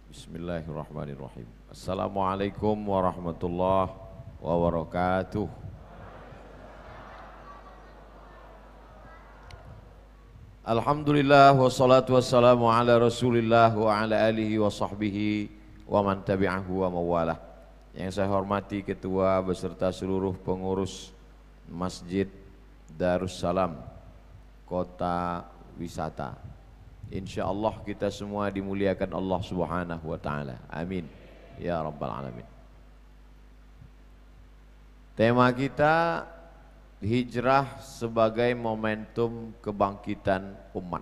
Bismillahirrahmanirrahim. Assalamualaikum warahmatullahi wabarakatuh. Alhamdulillah wassalatu wassalamu ala Rasulillah wa ala alihi wa sahbihi wa man tabi'ahu wa mawalah. Yang saya hormati ketua beserta seluruh pengurus Masjid Darussalam Kota Wisata. Insya Allah kita semua dimuliakan Allah Subhanahu wa Ta'ala. Amin ya Rabbal Alamin. Tema kita hijrah sebagai momentum kebangkitan umat.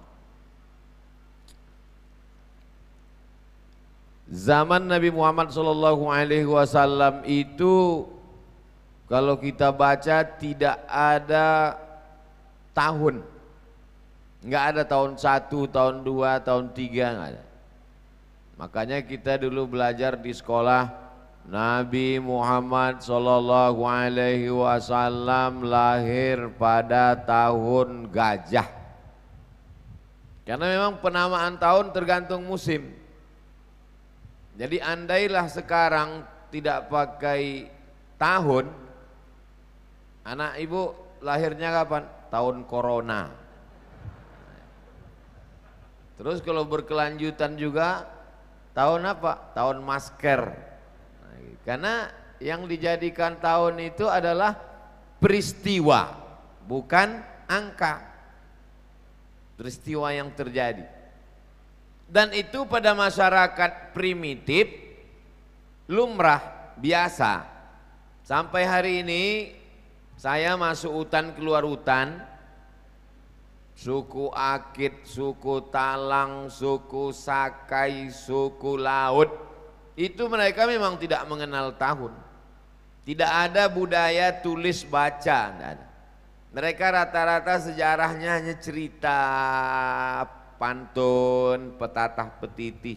Zaman Nabi Muhammad SAW itu kalau kita baca tidak ada tahun. Enggak ada tahun 1, tahun 2, tahun 3, enggak ada. Makanya kita dulu belajar di sekolah Nabi Muhammad sallallahu alaihi wasallam lahir pada tahun gajah. Karena memang penamaan tahun tergantung musim. Jadi andailah sekarang tidak pakai tahun, anak ibu lahirnya kapan? Tahun corona. Terus kalau berkelanjutan juga tahun apa? Tahun masker. Karena yang dijadikan tahun itu adalah peristiwa, bukan angka. Peristiwa yang terjadi. Dan itu pada masyarakat primitif, lumrah, biasa. Sampai hari ini saya masuk hutan keluar hutan, suku Akit, suku Talang, suku Sakai, suku Laut, itu mereka memang tidak mengenal tahun. Tidak ada budaya tulis baca, tidak ada. Mereka rata-rata sejarahnya hanya cerita, pantun, petatah petitih,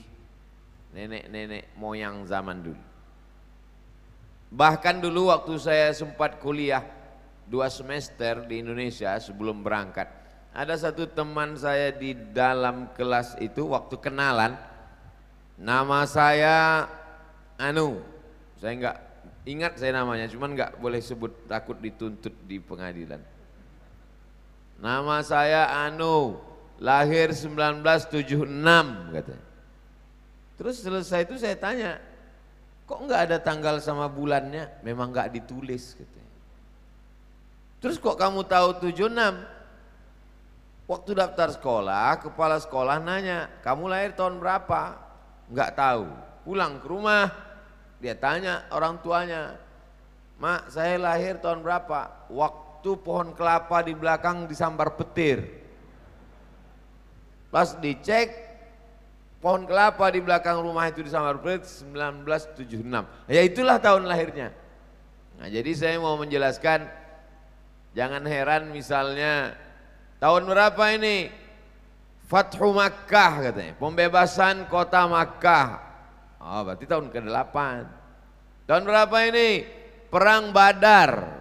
nenek-nenek moyang zaman dulu. Bahkan dulu waktu saya sempat kuliah 2 semester di Indonesia sebelum berangkat, ada satu teman saya di dalam kelas itu waktu kenalan, nama saya saya enggak ingat saya namanya, cuman enggak boleh sebut takut dituntut di pengadilan. Nama saya lahir 1976 katanya. Terus selesai itu saya tanya, kok enggak ada tanggal sama bulannya? Memang enggak ditulis katanya. Terus kok kamu tahu 76? Waktu daftar sekolah, kepala sekolah nanya, kamu lahir tahun berapa? Enggak tahu. Pulang ke rumah, dia tanya orang tuanya, Mak, saya lahir tahun berapa? Waktu pohon kelapa di belakang disambar petir. Pas dicek, pohon kelapa di belakang rumah itu disambar petir 1976. Ya itulah tahun lahirnya. Nah, jadi saya mau menjelaskan, jangan heran misalnya, tahun berapa ini? Fathu Makkah katanya, pembebasan kota Makkah. Oh, berarti tahun ke-8. Tahun berapa ini? Perang Badar.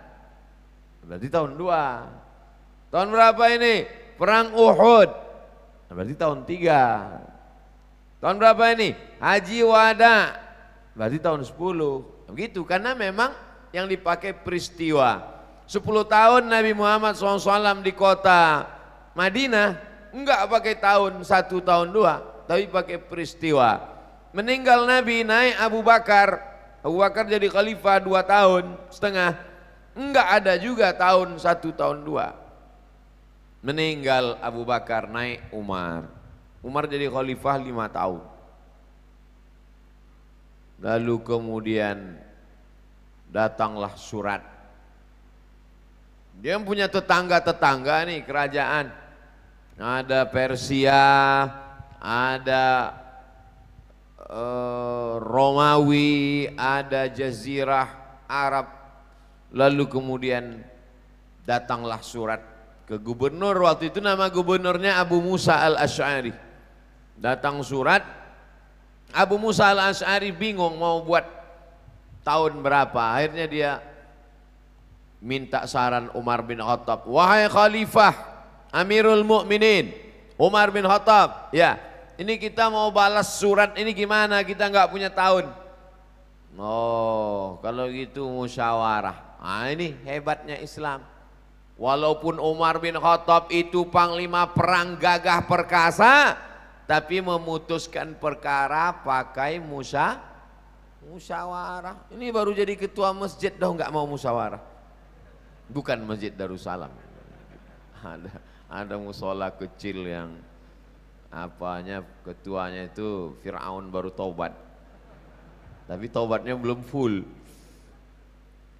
Berarti tahun 2. Tahun berapa ini? Perang Uhud. Berarti tahun 3. Tahun berapa ini? Haji Wada. Berarti tahun 10. Begitu, karena memang yang dipakai peristiwa. 10 tahun Nabi Muhammad SAW di kota Madinah, enggak pakai tahun 1, tahun 2, tapi pakai peristiwa. Meninggal Nabi, naik Abu Bakar, Abu Bakar jadi khalifah 2 tahun setengah, enggak ada juga tahun 1, tahun 2. Meninggal Abu Bakar, naik Umar, Umar jadi khalifah 5 tahun. Lalu kemudian datanglah surat. Dia punya tetangga-tetangga nih kerajaan. Ada Persia, ada Romawi, ada Jazirah Arab. Lalu kemudian datanglah surat ke gubernur, waktu itu nama gubernurnya Abu Musa al-Asy'ari. Datang surat, Abu Musa al-Asy'ari bingung mau buat tahun berapa. Akhirnya dia minta saran Umar bin Khattab, wahai khalifah Amirul Mukminin Umar bin Khattab, ya Ini kita mau balas surat ini gimana? Kita nggak punya tahun. Oh, kalau gitu musyawarah. Nah, ini hebatnya Islam. Walaupun Umar bin Khattab itu panglima perang gagah perkasa, tapi memutuskan perkara pakai musyawarah. Ini baru jadi ketua masjid dah nggak mau musyawarah. Bukan Masjid Darussalam. Ada musola kecil yang apanya ketuanya itu Fir'aun baru taubat. Tapi taubatnya belum full.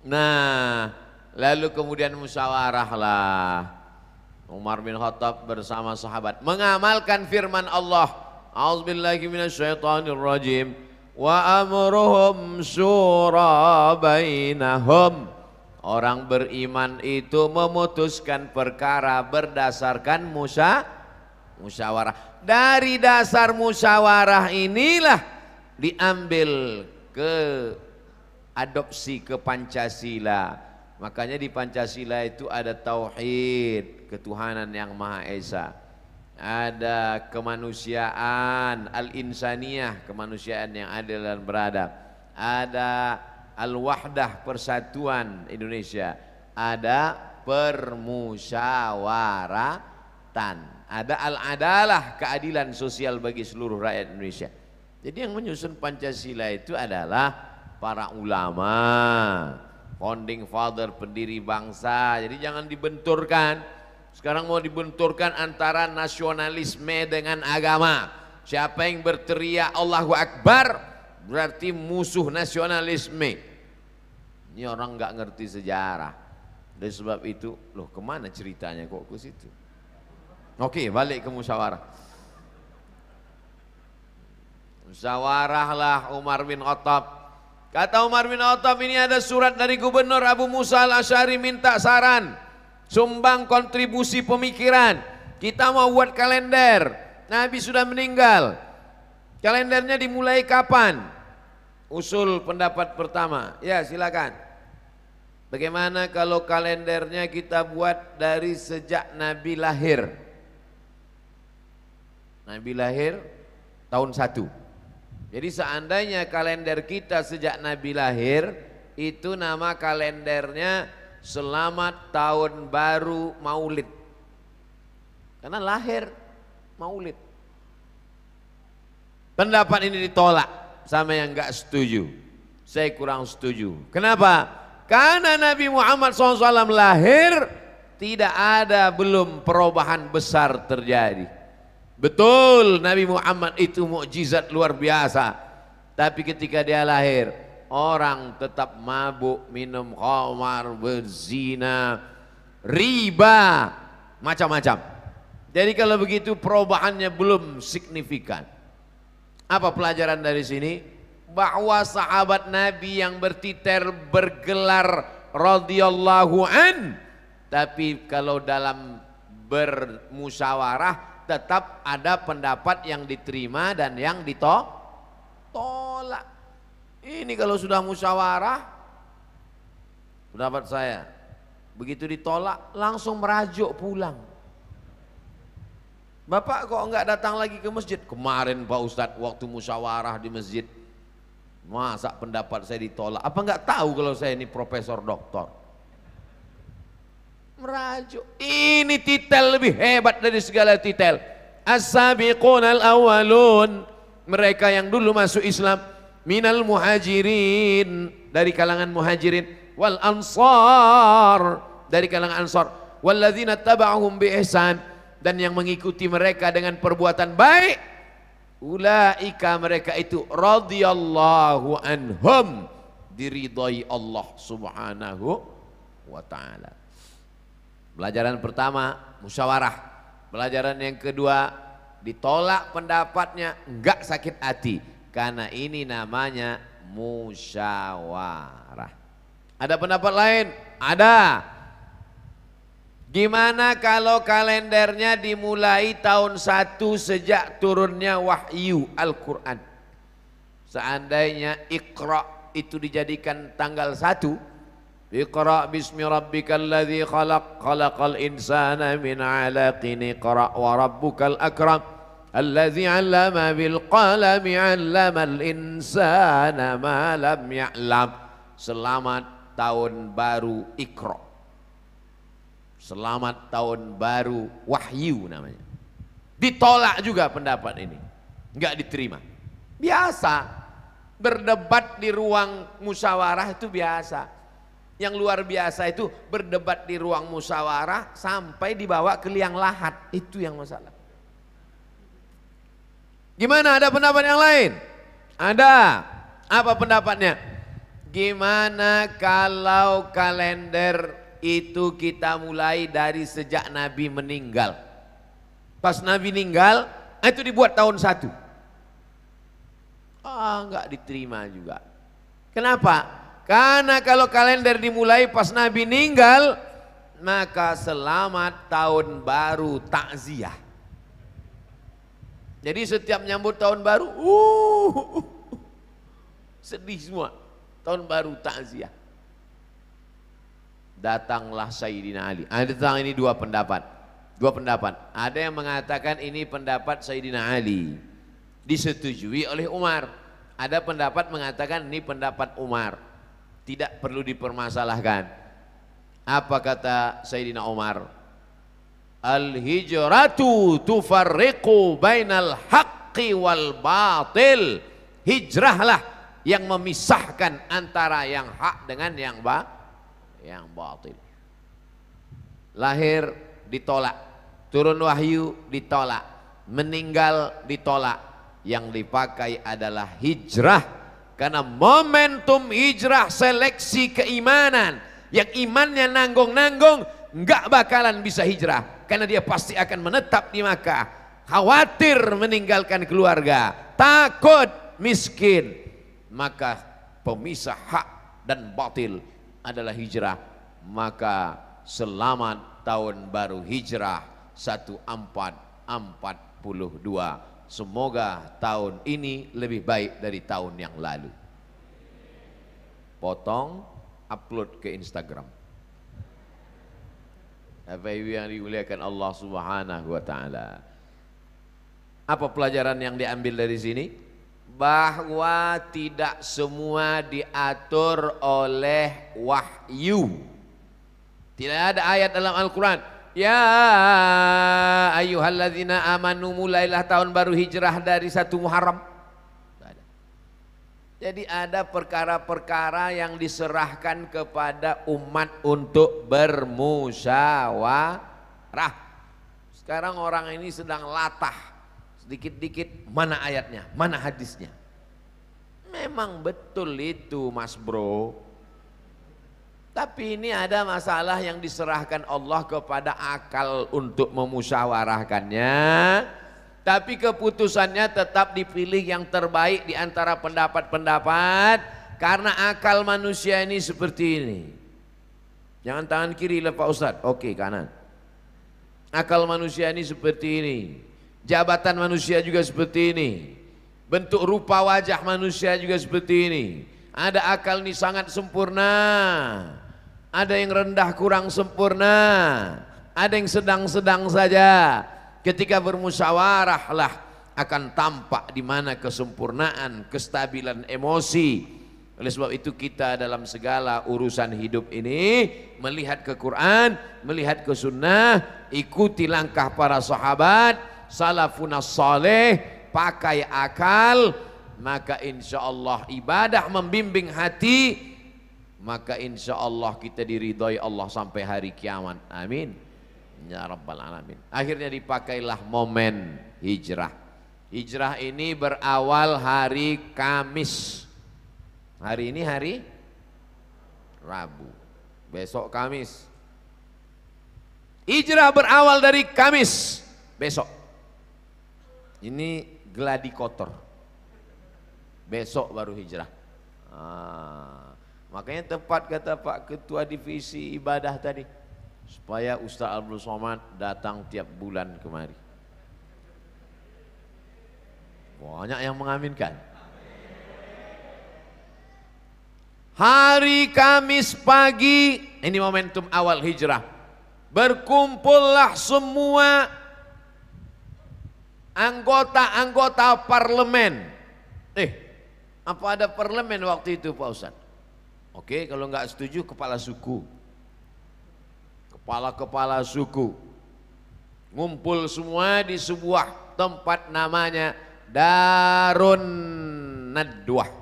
Nah, lalu kemudian musyawarah lah. Umar bin Khattab bersama sahabat mengamalkan firman Allah. A'udzubillahi minasyaitonirrajim. Wa amruhum syura bainahum. Orang beriman itu memutuskan perkara berdasarkan musyawarah. Dari dasar musyawarah inilah diambil ke adopsi ke Pancasila. Makanya di Pancasila itu ada tauhid, ketuhanan yang Maha Esa. Ada kemanusiaan, al-insaniyah, kemanusiaan yang adil dan beradab. Ada al-wahdah, persatuan Indonesia. Ada permusyawaratan. Ada al-adalah, keadilan sosial bagi seluruh rakyat Indonesia. Jadi yang menyusun Pancasila itu adalah para ulama, founding father, pendiri bangsa. Jadi jangan dibenturkan. Sekarang mau dibenturkan antara nasionalisme dengan agama. Siapa yang berteriak Allahu Akbar berarti musuh nasionalisme. Ini orang nggak ngerti sejarah. Dari sebab itu, loh kemana ceritanya kok ke situ? Oke, balik ke musyawarah. Musyawarahlah Umar bin Khattab. Kata Umar bin Khattab, ini ada surat dari Gubernur Abu Musa al-Asy'ari minta saran, sumbang kontribusi pemikiran. Kita mau buat kalender. Nabi sudah meninggal. Kalendernya dimulai kapan? Usul pendapat pertama. Ya, silakan. Bagaimana kalau kalendernya kita buat dari sejak Nabi lahir? Nabi lahir tahun 1. Jadi seandainya kalender kita sejak Nabi lahir, itu nama kalendernya Selamat Tahun Baru Maulid. Karena lahir Maulid. Pendapat ini ditolak sama yang enggak setuju. Saya kurang setuju. Kenapa? Karena Nabi Muhammad SAW lahir tidak ada belum perubahan besar terjadi. Betul Nabi Muhammad itu mukjizat luar biasa. Tapi ketika dia lahir, orang tetap mabuk, minum khamar, berzina, riba, macam-macam. Jadi kalau begitu perubahannya belum signifikan. Apa pelajaran dari sini? Bahwa sahabat Nabi yang bertitel bergelar radhiyallahu an, tapi kalau dalam bermusyawarah tetap ada pendapat yang diterima dan yang ditolak. Ini kalau sudah musyawarah, pendapat saya, begitu ditolak langsung merajuk pulang. Bapak kok enggak datang lagi ke masjid? Kemarin Pak Ustadz waktu musyawarah di masjid, masa pendapat saya ditolak? Apa enggak tahu kalau saya ini profesor doktor? Merajuk. Ini titel lebih hebat dari segala titel. As-sabiqun al-awwalun, mereka yang dulu masuk Islam, minal muhajirin, dari kalangan muhajirin, wal ansar, dari kalangan ansar, walladzina taba'uhum bi ihsan, dan yang mengikuti mereka dengan perbuatan baik, ulaika, mereka itu radhiyallahu anhum, diridhai Allah subhanahu wa ta'ala. Pelajaran pertama, musyawarah. Pelajaran yang kedua, ditolak pendapatnya, enggak sakit hati, karena ini namanya musyawarah. Ada pendapat lain? Ada. Gimana kalau kalendernya dimulai tahun 1 sejak turunnya wahyu Al-Quran? Seandainya Iqra itu dijadikan tanggal 1, Iqra bismi rabbikal ladzi khalaq, khalaqal insana min 'alaqin, iqra wa rabbukal akram Allazi 'allama bil qalami 'allamal insana ma lam ya'lam. Selamat tahun baru Iqra. Selamat tahun baru Wahyu namanya. Ditolak juga pendapat ini. Enggak diterima. Biasa. Berdebat di ruang musyawarah itu biasa. Yang luar biasa itu berdebat di ruang musyawarah sampai dibawa ke liang lahat. Itu yang masalah. Gimana, ada pendapat yang lain? Ada. Apa pendapatnya? Gimana kalau kalender itu kita mulai dari sejak Nabi meninggal? Pas Nabi meninggal, itu dibuat tahun 1. Enggak diterima juga. Kenapa? Karena kalau kalender dimulai pas Nabi meninggal, maka selamat tahun baru takziah. Jadi setiap nyambut tahun baru, sedih semua. Tahun baru takziah. Datanglah Sayyidina Ali. Datang ini dua pendapat. Ada yang mengatakan ini pendapat Sayyidina Ali, disetujui oleh Umar. Ada pendapat mengatakan ini pendapat Umar, tidak perlu dipermasalahkan. Apa kata Sayyidina Umar? Al-hijratu tufarriqu bainal haqqi wal batil. Hijrahlah yang memisahkan antara yang hak dengan yang batil. Lahir ditolak, turun wahyu ditolak, meninggal ditolak. Yang dipakai adalah hijrah, karena momentum hijrah seleksi keimanan. Yang imannya nanggung-nanggung enggak bakalan bisa hijrah, karena dia pasti akan menetap di Makkah, khawatir meninggalkan keluarga, takut miskin. Maka pemisah hak dan batil adalah hijrah. Maka selamat tahun baru hijrah 1442. Semoga tahun ini lebih baik dari tahun yang lalu. Potong, upload ke Instagram. Bapak Ibu yang dimuliakan Allah Subhanahu wa taala. Apa pelajaran yang diambil dari sini? Bahwa tidak semua diatur oleh wahyu. Tidak ada ayat dalam Al-Quran, ya ayyuhalladzina amanu, mulailah tahun baru hijrah dari 1 Muharram. Jadi ada perkara-perkara yang diserahkan kepada umat untuk bermusyawarah. Sekarang orang ini sedang latah, sedikit-dikit mana ayatnya, mana hadisnya. Memang betul itu Mas Bro. Tapi ini ada masalah yang diserahkan Allah kepada akal untuk memusyawarahkannya. Tapi keputusannya tetap dipilih yang terbaik di antara pendapat-pendapat. Karena akal manusia ini seperti ini. Jangan tangan kiri lah Pak Ustadz. Oke, kanan. Akal manusia ini seperti ini. Jabatan manusia juga seperti ini. Bentuk rupa wajah manusia juga seperti ini. Ada akal ini sangat sempurna. Ada yang rendah kurang sempurna. Ada yang sedang-sedang saja. Ketika bermusyawarah lah akan tampak di mana kesempurnaan, kestabilan emosi. Oleh sebab itu kita dalam segala urusan hidup ini melihat ke Quran, melihat ke sunnah, ikuti langkah para sahabat, salafun saleh, pakai akal, maka insya Allah ibadah membimbing hati, maka insya Allah kita diridhoi Allah sampai hari kiamat. Amin. Ya Rabbal Alamin. Akhirnya dipakailah momen hijrah. Hijrah ini berawal hari Kamis. Hari ini hari Rabu. Besok Kamis. Hijrah berawal dari Kamis. Besok. Ini gladi kotor. Besok baru hijrah. Makanya tepat kata Pak Ketua Divisi Ibadah tadi, supaya Ustaz Abdul Somad datang tiap bulan kemari. Banyak yang mengaminkan. Hari Kamis pagi, ini momentum awal hijrah. Berkumpullah semua anggota-anggota parlemen. Apa ada parlemen waktu itu Pak Ustadz? Oke, kalau nggak setuju kepala suku. Kepala-kepala suku ngumpul semua di sebuah tempat namanya Darun Nadwah.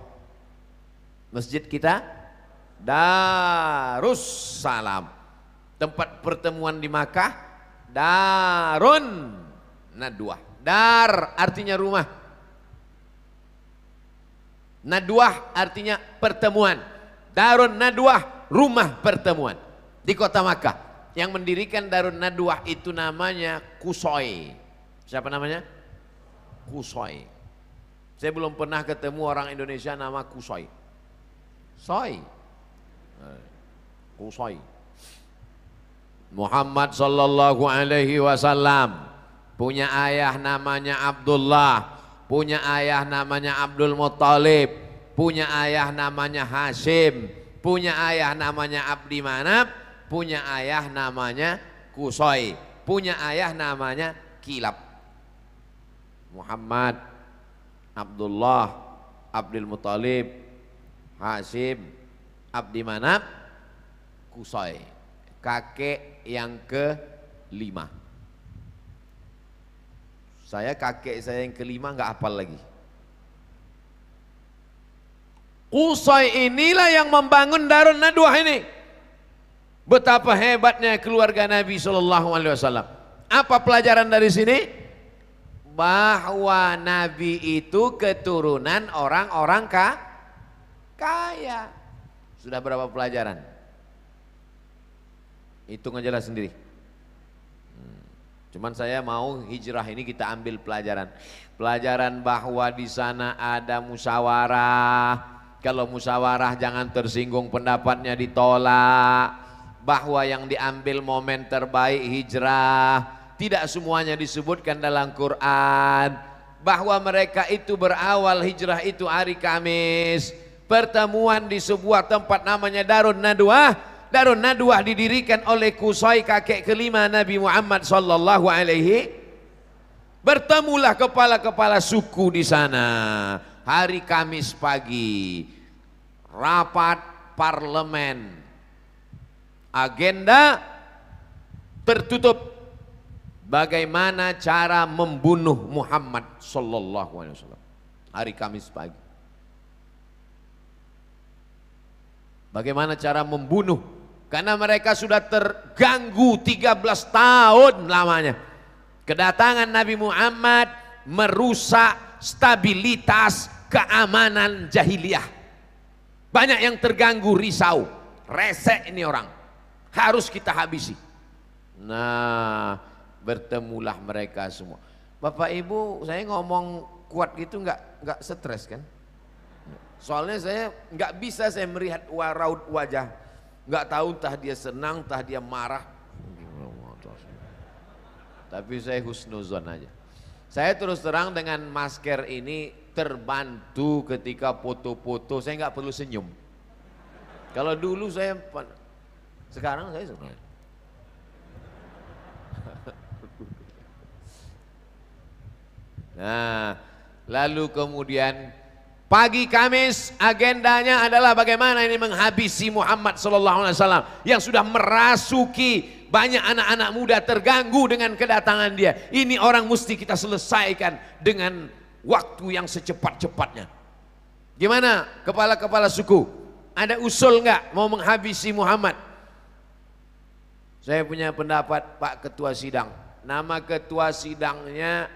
Masjid kita Darussalam. Tempat pertemuan di Makkah Darun Nadwah. Dar artinya rumah, Nadwah artinya pertemuan. Darun Nadwah rumah pertemuan di kota Makkah. Yang mendirikan Darun Nadwah itu namanya Qusay. Siapa namanya? Qusay. Saya belum pernah ketemu orang Indonesia nama Qusay. Qusay. Muhammad sallallahu alaihi wasallam punya ayah namanya Abdullah, punya ayah namanya Abdul Muttalib, punya ayah namanya Hashim, punya ayah namanya Abdi Manaf, punya ayah namanya Qusay, punya ayah namanya Kilab. Muhammad, Abdullah, Abdul Muttalib, Hashim, Abdi Manaf, Qusay. Kakek yang ke-5. Kakek saya yang ke-5 nggak hafal lagi. Qusay inilah yang membangun Darun Nadwah ini. Betapa hebatnya keluarga Nabi Shallallahu Alaihi Wasallam. Apa pelajaran dari sini? Bahwa Nabi itu keturunan orang-orang kaya. Sudah berapa pelajaran? Hitung aja lah sendiri. Cuman saya mau hijrah ini kita ambil pelajaran. Pelajaran bahwa di sana ada musyawarah. Kalau musyawarah jangan tersinggung pendapatnya ditolak. Bahwa yang diambil momen terbaik hijrah. Tidak semuanya disebutkan dalam Quran. Bahwa mereka itu berawal hijrah itu hari Kamis. Pertemuan di sebuah tempat namanya Darun Nadwah. Darun Nadwah didirikan oleh Qusay, kakek ke-5 Nabi Muhammad sallallahu alaihi. Bertemulah kepala-kepala suku di sana. Hari Kamis pagi. Rapat parlemen. Agenda tertutup. Bagaimana cara membunuh Muhammad sallallahu alaihi wasallam. Hari Kamis pagi. Bagaimana cara membunuh? Karena mereka sudah terganggu 13 tahun lamanya. Kedatangan Nabi Muhammad merusak stabilitas keamanan jahiliyah. Banyak yang terganggu, risau, resek ini orang. Harus kita habisi. Nah, bertemulah mereka semua. Bapak Ibu, saya ngomong kuat gitu nggak stres kan? Soalnya saya nggak bisa saya melihat raut wajah, nggak tahu entah dia senang, entah dia marah. Tapi saya husnuzon aja. Saya terus terang dengan masker ini terbantu ketika foto-foto. Saya nggak perlu senyum. Kalau dulu saya, sekarang saya sebenarnya. Nah, lalu kemudian pagi Kamis agendanya adalah bagaimana ini menghabisi Muhammad sallallahu alaihi wasallam yang sudah merasuki banyak anak-anak muda terganggu dengan kedatangan dia. Ini orang mesti kita selesaikan dengan waktu yang secepat-cepatnya. Gimana kepala-kepala suku? Ada usul enggak mau menghabisi Muhammad? Saya punya pendapat Pak Ketua Sidang. Nama Ketua Sidangnya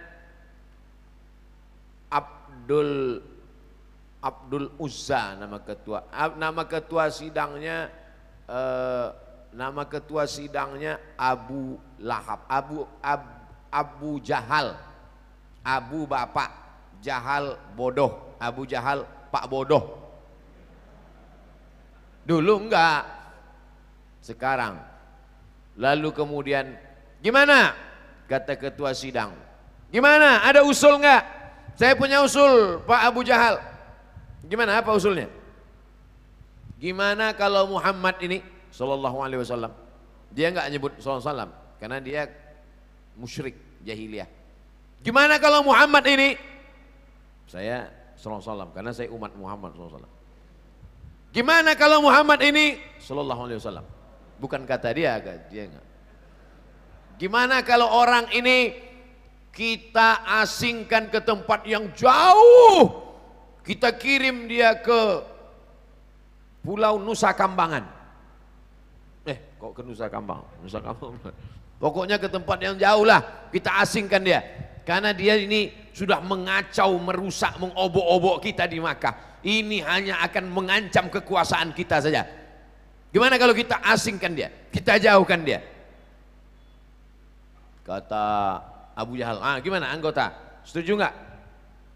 Abdul Uzza nama ketua sidangnya Abu Lahab, Abu Jahal, Abu bapak, Jahal bodoh, Abu Jahal pak bodoh. Dulu enggak, sekarang. Lalu kemudian gimana kata ketua sidang? Gimana, ada usul enggak? Saya punya usul Pak Abu Jahal. Gimana, apa usulnya? Gimana kalau Muhammad ini sallallahu alaihi wasallam, dia enggak nyebut sallallahu alaihi wasallam karena dia musyrik jahiliyah. Gimana kalau Muhammad ini, saya sallallahu alaihi wasallam karena saya umat Muhammad sallallahu alaihi wasallam. Gimana kalau Muhammad ini sallallahu alaihi wasallam? Bukan kata dia enggak. Gimana kalau orang ini kita asingkan ke tempat yang jauh, kita kirim dia ke Pulau Nusa Kambangan. Kok ke Nusa Kambangan? Nusa Kambangan. Pokoknya ke tempat yang jauh lah, kita asingkan dia. Karena dia ini sudah mengacau, merusak, mengobok-obok kita di Makkah. Ini hanya akan mengancam kekuasaan kita saja. Gimana kalau kita asingkan dia? Kita jauhkan dia. Kata Abu Jahal, gimana anggota? Setuju nggak?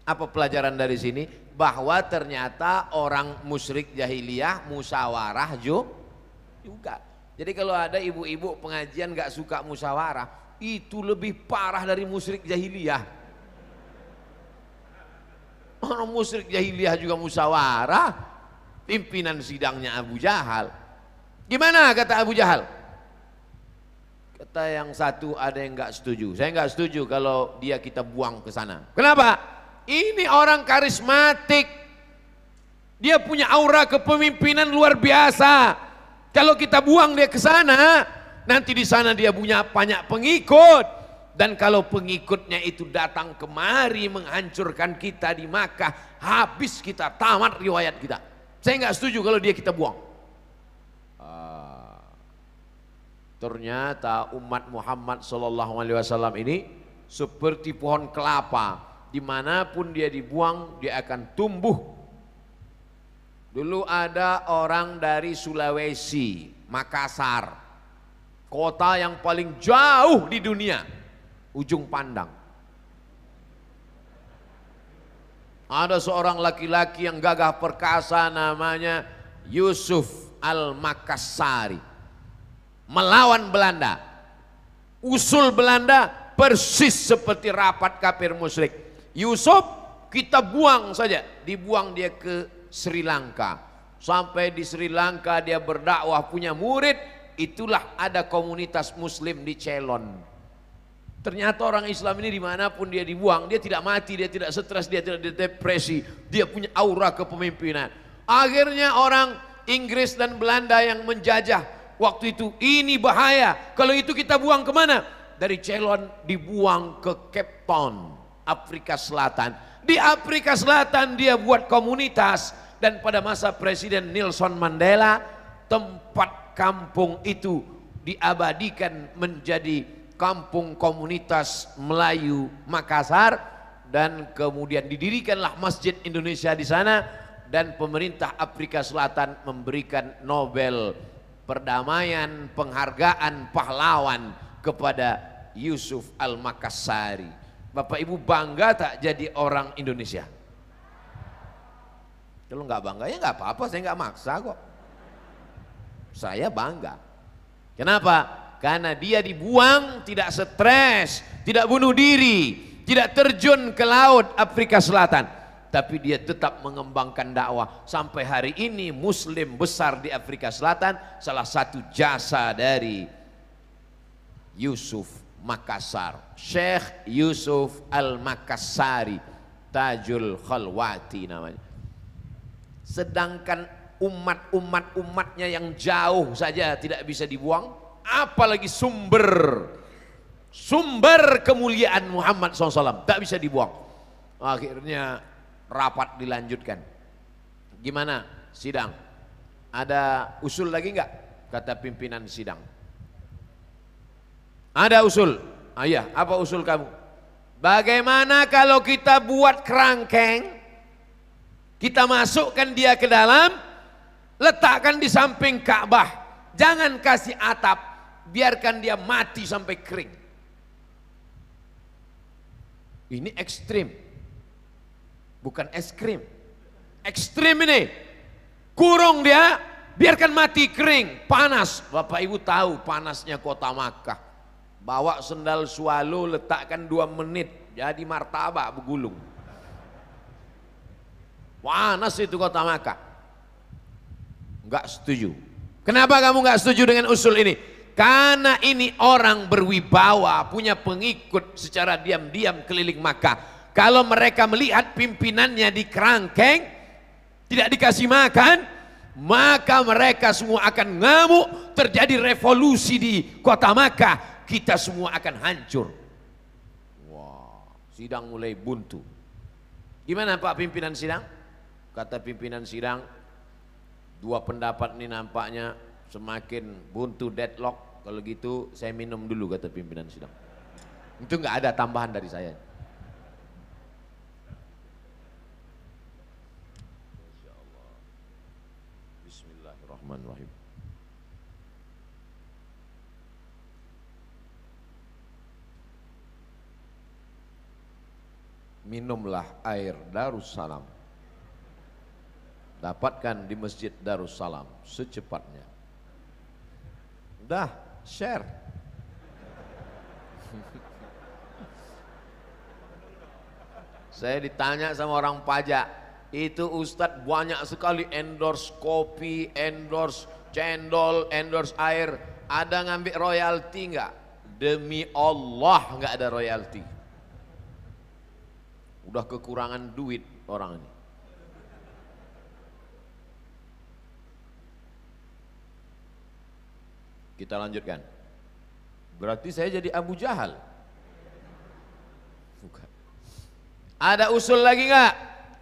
Apa pelajaran dari sini? Bahwa ternyata orang musyrik jahiliyah musyawarah juga. Jadi kalau ada ibu-ibu pengajian nggak suka musyawarah, itu lebih parah dari musyrik jahiliyah. Orang musyrik jahiliyah juga musyawarah, pimpinan sidangnya Abu Jahal. Gimana kata Abu Jahal? Kata yang satu ada yang nggak setuju. Saya nggak setuju kalau dia kita buang ke sana. Kenapa? Ini orang karismatik. Dia punya aura kepemimpinan luar biasa. Kalau kita buang dia ke sana, nanti di sana dia punya banyak pengikut. Dan kalau pengikutnya itu datang kemari menghancurkan kita di Makkah, habis kita, tamat riwayat kita. Saya nggak setuju kalau dia kita buang. Ternyata umat Muhammad SAW ini seperti pohon kelapa, dimanapun dia dibuang dia akan tumbuh. Dulu ada orang dari Sulawesi, Makassar, kota yang paling jauh di dunia, ujung pandang. Ada seorang laki-laki yang gagah perkasa namanya Yusuf Al-Makassari, melawan Belanda. Usul Belanda persis seperti rapat kafir musyrik. Yusuf kita buang saja, dibuang dia ke Sri Lanka. Sampai di Sri Lanka dia berdakwah, punya murid. Itulah ada komunitas muslim di Ceylon. Ternyata orang Islam ini dimanapun dia dibuang, dia tidak mati, dia tidak stres, dia tidak depresi, dia punya aura kepemimpinan. Akhirnya orang Inggris dan Belanda yang menjajah waktu itu, ini bahaya, kalau itu kita buang kemana? Dari Ceylon dibuang ke Cape Town, Afrika Selatan. Di Afrika Selatan dia buat komunitas, dan pada masa Presiden Nelson Mandela, tempat kampung itu diabadikan menjadi kampung komunitas Melayu Makassar, dan kemudian didirikanlah Masjid Indonesia di sana, dan pemerintah Afrika Selatan memberikan Nobel perdamaian, penghargaan pahlawan kepada Yusuf Al-Makassari. Bapak Ibu bangga tak jadi orang Indonesia? Kalau nggak bangga ya nggak apa-apa, saya nggak maksa kok. Saya bangga. Kenapa? Karena dia dibuang tidak stres, tidak bunuh diri, tidak terjun ke laut Afrika Selatan, tapi dia tetap mengembangkan dakwah. Sampai hari ini Muslim besar di Afrika Selatan, salah satu jasa dari Yusuf Makassar, Syekh Yusuf Al-Makassari, Tajul Khalwati namanya. Sedangkan umatnya yang jauh saja tidak bisa dibuang, apalagi sumber kemuliaan Muhammad SAW tak bisa dibuang. Akhirnya rapat dilanjutkan. Gimana sidang? Ada usul lagi enggak? Kata pimpinan sidang. Ada usul. Iya, apa usul kamu? Bagaimana kalau kita buat kerangkeng, kita masukkan dia ke dalam, letakkan di samping Ka'bah, jangan kasih atap, biarkan dia mati sampai kering. Ini ekstrim, bukan es krim. Ekstrim ini, kurung dia, biarkan mati kering, panas. Bapak Ibu tahu panasnya kota Makkah. Bawa sendal swallow, letakkan 2 menit, jadi martabak bergulung. Panas itu kota Makkah. Enggak setuju. Kenapa kamu enggak setuju dengan usul ini? Karena ini orang berwibawa, punya pengikut secara diam-diam keliling Makkah. Kalau mereka melihat pimpinannya di kerangkeng, tidak dikasih makan, maka mereka semua akan ngamuk, terjadi revolusi di kota Makkah, kita semua akan hancur. Wah, sidang mulai buntu. Gimana Pak pimpinan sidang? Kata pimpinan sidang, dua pendapat ini nampaknya semakin buntu, deadlock. Kalau gitu saya minum dulu, kata pimpinan sidang. Itu nggak ada tambahan dari saya. Bismillahirrahmanirrahim. Minumlah air Darussalam. Dapatkan di Masjid Darussalam secepatnya. Udah, share. Saya ditanya sama orang pajak, itu Ustadz banyak sekali endorse kopi, endorse cendol, endorse air, ada ngambil royalti enggak? Demi Allah enggak ada royalti. Udah kekurangan duit orang ini. Kita lanjutkan. Berarti saya jadi Abu Jahal. Bukan. Ada usul lagi enggak?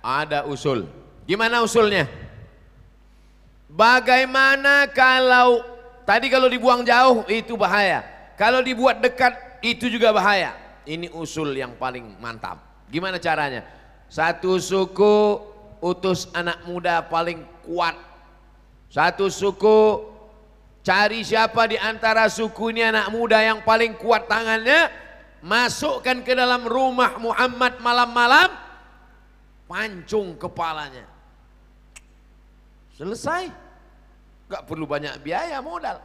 Ada usul. Gimana usulnya? Bagaimana kalau tadi kalau dibuang jauh itu bahaya, kalau dibuat dekat itu juga bahaya. Ini usul yang paling mantap. Gimana caranya? Satu suku utus anak muda paling kuat. Satu suku cari siapa di antara suku ini anak muda yang paling kuat tangannya, masukkan ke dalam rumah Muhammad malam-malam, pancung kepalanya. Selesai. Gak perlu banyak biaya modal.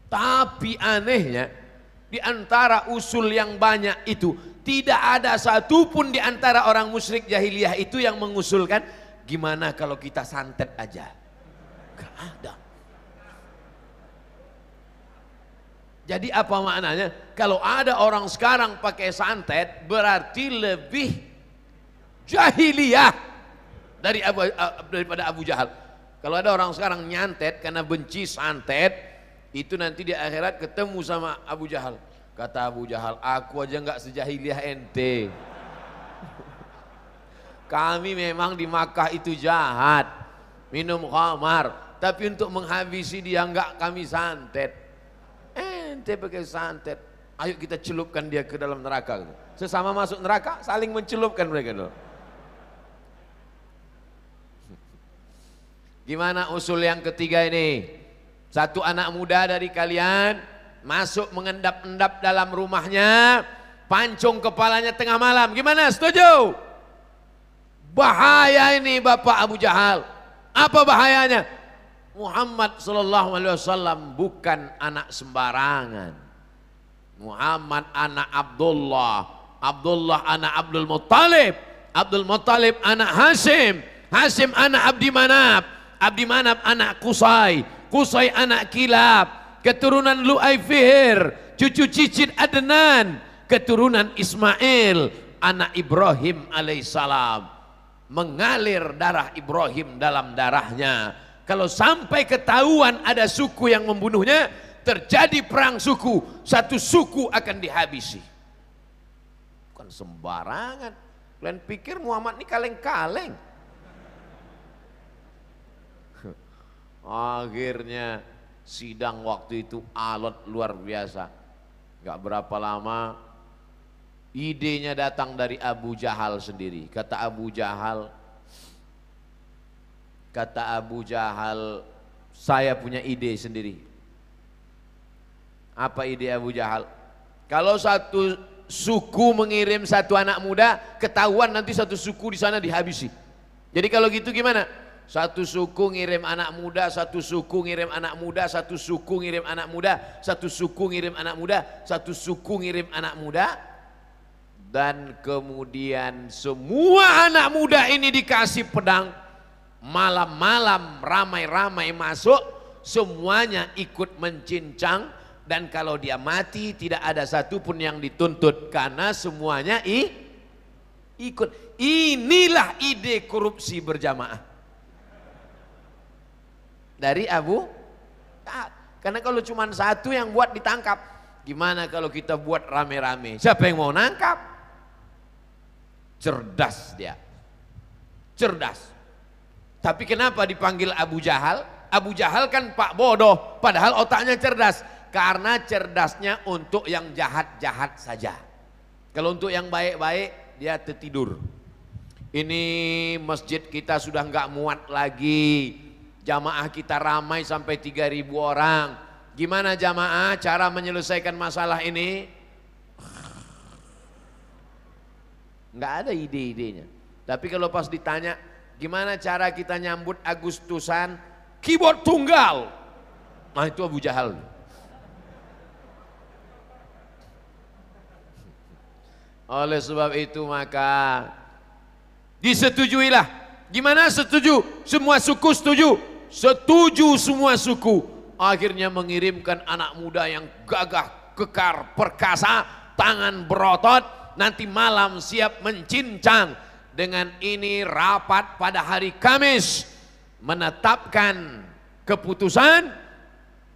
Tapi anehnya, di antara usul yang banyak itu, tidak ada satupun di antara orang musyrik jahiliyah itu yang mengusulkan, gimana kalau kita santet aja. Gak ada. Jadi apa maknanya? Kalau ada orang sekarang pakai santet, berarti lebih jahiliyah daripada Abu Jahal. Kalau ada orang sekarang nyantet karena benci santet, itu nanti di akhirat ketemu sama Abu Jahal. Kata Abu Jahal, aku aja nggak sejahiliyah ente. Kami memang di Makkah itu jahat, minum khamar, tapi untuk menghabisi dia nggak kami santet. Ente pakai santet, ayo kita celupkan dia ke dalam neraka. Sesama masuk neraka saling mencelupkan mereka dulu. Gimana usul yang ketiga ini? Satu anak muda dari kalian masuk mengendap-endap dalam rumahnya, pancung kepalanya tengah malam. Gimana? Setuju? Bahaya ini Bapak Abu Jahal. Apa bahayanya? Muhammad sallallahu alaihi wasallam bukan anak sembarangan. Muhammad anak Abdullah, Abdullah anak Abdul Muttalib, Abdul Muttalib anak Hashim, Hashim anak Abdi Manaf, Abdi Manaf anak Qusay, Qusay anak Kilab, keturunan Lu'ay Fihr, cucu cicit Adnan, keturunan Ismail, anak Ibrahim alaihissalam. Mengalir darah Ibrahim dalam darahnya. Kalau sampai ketahuan ada suku yang membunuhnya, terjadi perang suku, satu suku akan dihabisi. Bukan sembarangan. Kalian pikir Muhammad ini kaleng-kaleng? Akhirnya sidang waktu itu alot luar biasa. Gak berapa lama idenya datang dari Abu Jahal sendiri. Kata Abu Jahal, saya punya ide sendiri. Apa ide Abu Jahal? Kalau satu suku mengirim satu anak muda, ketahuan nanti satu suku di sana dihabisi. Jadi kalau gitu gimana? Satu suku ngirim anak muda, satu suku ngirim anak muda, satu suku ngirim anak muda, satu suku ngirim anak muda, satu suku ngirim anak muda, dan kemudian semua anak muda ini dikasih pedang. Malam-malam ramai-ramai masuk, semuanya ikut mencincang, dan kalau dia mati tidak ada satupun yang dituntut karena semuanya ikut. Inilah ide korupsi berjamaah dari Abu Jahal. Karena kalau cuma satu yang buat ditangkap, gimana kalau kita buat rame-rame? Siapa yang mau nangkap? Cerdas dia, cerdas. Tapi kenapa dipanggil Abu Jahal? Abu Jahal kan pak bodoh, padahal otaknya cerdas. Karena cerdasnya untuk yang jahat-jahat saja. Kalau untuk yang baik-baik dia tertidur. Ini masjid kita sudah nggak muat lagi. Jamaah kita ramai sampai 3.000 orang. Gimana jamaah cara menyelesaikan masalah ini? Nggak ada ide-idenya. Tapi kalau pas ditanya, gimana cara kita nyambut Agustusan? Keyboard tunggal. Nah itu Abu Jahal. Oleh sebab itu maka disetujuilah. Gimana setuju? Semua suku setuju. Setuju semua suku. Akhirnya mengirimkan anak muda yang gagah, kekar, perkasa, tangan berotot, nanti malam siap mencincang. Dengan ini rapat pada hari Kamis menetapkan keputusan,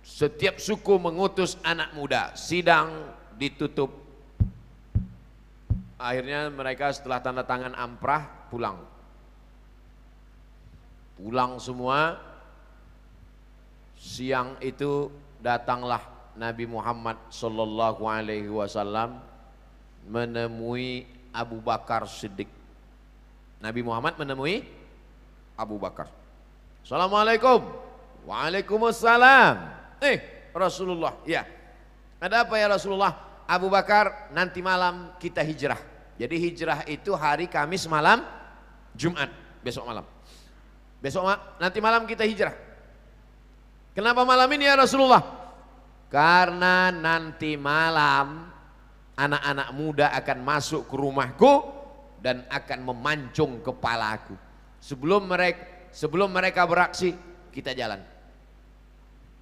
setiap suku mengutus anak muda, sidang ditutup. Akhirnya mereka setelah tanda tangan amprah pulang. Pulang semua. Siang itu datanglah Nabi Muhammad sallallahu alaihi wasallam menemui Abu Bakar Siddiq. Nabi Muhammad menemui Abu Bakar. Assalamualaikum. Waalaikumsalam. Rasulullah, ya. Ada apa ya Rasulullah? Abu Bakar, nanti malam kita hijrah. Jadi hijrah itu hari Kamis malam, Jumat, besok malam. Nanti malam kita hijrah. Kenapa malam ini ya Rasulullah? Karena nanti malam anak-anak muda akan masuk ke rumahku dan akan memancung kepalaku. Sebelum mereka beraksi, kita jalan.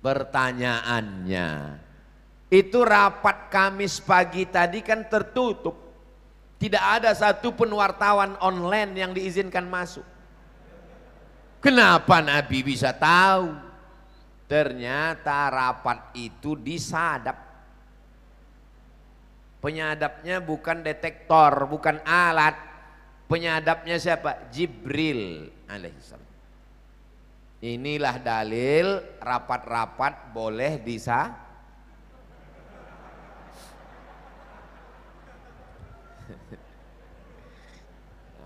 Pertanyaannya, itu rapat Kamis pagi tadi kan tertutup. Tidak ada satupun wartawan online yang diizinkan masuk. Kenapa Nabi bisa tahu? Ternyata rapat itu disadap. Penyadapnya bukan detektor, bukan alat. Penyadapnya siapa? Jibril alaihissalam. Inilah dalil rapat-rapat boleh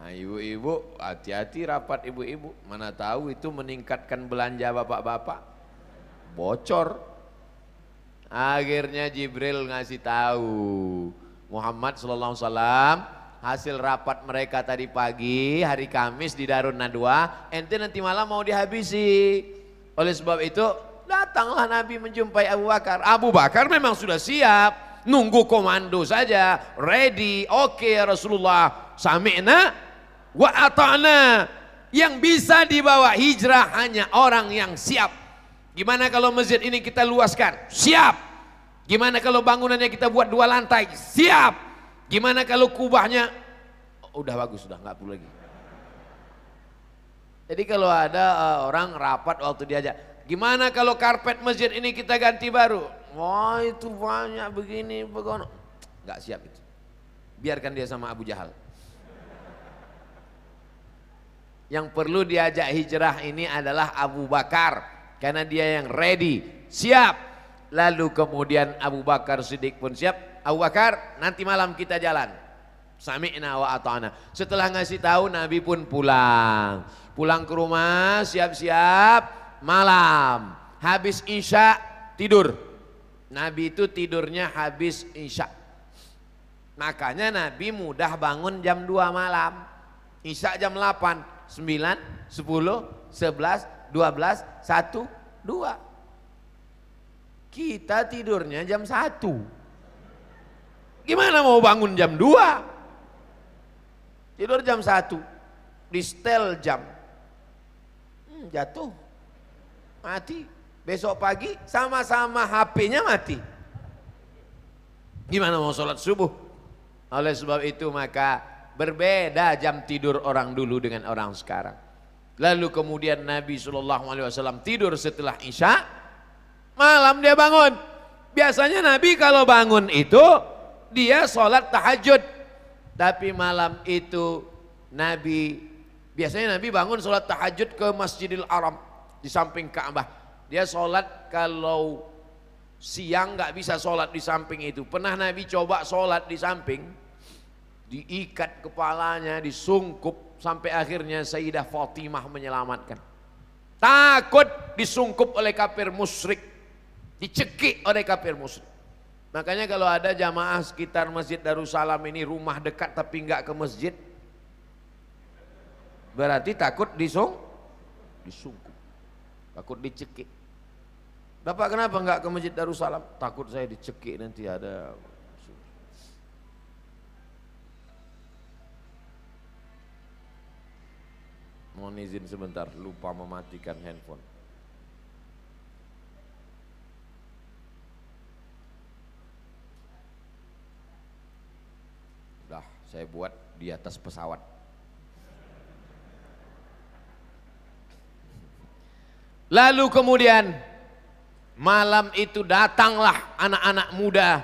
Nah, ibu-ibu hati-hati rapat ibu-ibu. Mana tahu itu meningkatkan belanja bapak-bapak. Bocor. Akhirnya Jibril ngasih tahu Muhammad sallallahu alaihi wasallam hasil rapat mereka tadi pagi hari Kamis di Darun Nadwa, ente nanti malam mau dihabisi. Oleh sebab itu datanglah Nabi menjumpai Abu Bakar. Abu Bakar memang sudah siap, nunggu komando saja, ready. Oke ya Rasulullah, sami'na wa ata'na. Yang bisa dibawa hijrah hanya orang yang siap. Gimana kalau masjid ini kita luaskan? Siap. Gimana kalau bangunannya kita buat 2 lantai? Siap. Gimana kalau kubahnya? Udah bagus, sudah nggak perlu lagi. Jadi kalau ada orang rapat waktu diajak, gimana kalau karpet masjid ini kita ganti baru? Wah itu banyak begini, begono. Nggak siap itu. Biarkan dia sama Abu Jahal. Yang perlu diajak hijrah ini adalah Abu Bakar. Karena dia yang ready, siap. Lalu kemudian Abu Bakar Siddiq pun siap. Abu Bakar, nanti malam kita jalan. Sami'na wa ata'na. Setelah ngasih tahu, Nabi pun pulang. Pulang ke rumah, siap-siap, malam. Habis Isya, tidur. Nabi itu tidurnya habis Isya. Makanya Nabi mudah bangun jam 2 malam. Isya jam 8, 9, 10, 11, 12, 1, 2. Kita tidurnya jam 1. Gimana mau bangun jam 2? Tidur jam 1. Di setel jam. Jatuh. Mati. Besok pagi sama-sama HP-nya mati. Gimana mau sholat subuh? Oleh sebab itu maka berbeda jam tidur orang dulu dengan orang sekarang. Lalu kemudian Nabi SAW tidur setelah Isya, malam dia bangun. Biasanya Nabi kalau bangun itu dia sholat tahajud. Tapi malam itu biasanya Nabi bangun sholat tahajud ke Masjidil Haram di samping Ka'bah. Dia sholat kalau siang nggak bisa sholat di samping itu. Pernah Nabi coba sholat di samping, diikat kepalanya, disungkup sampai akhirnya Sayyidah Fatimah menyelamatkan. Takut disungkup oleh kafir musyrik, dicekik oleh kafir musyrik. Makanya kalau ada jamaah sekitar Masjid Darussalam ini rumah dekat tapi nggak ke masjid, berarti takut disungkup, takut dicekik. Bapak kenapa nggak ke Masjid Darussalam? Takut saya dicekik nanti ada. Mohon izin sebentar, lupa mematikan handphone. Udah, saya buat di atas pesawat. Lalu kemudian malam itu datanglah anak-anak muda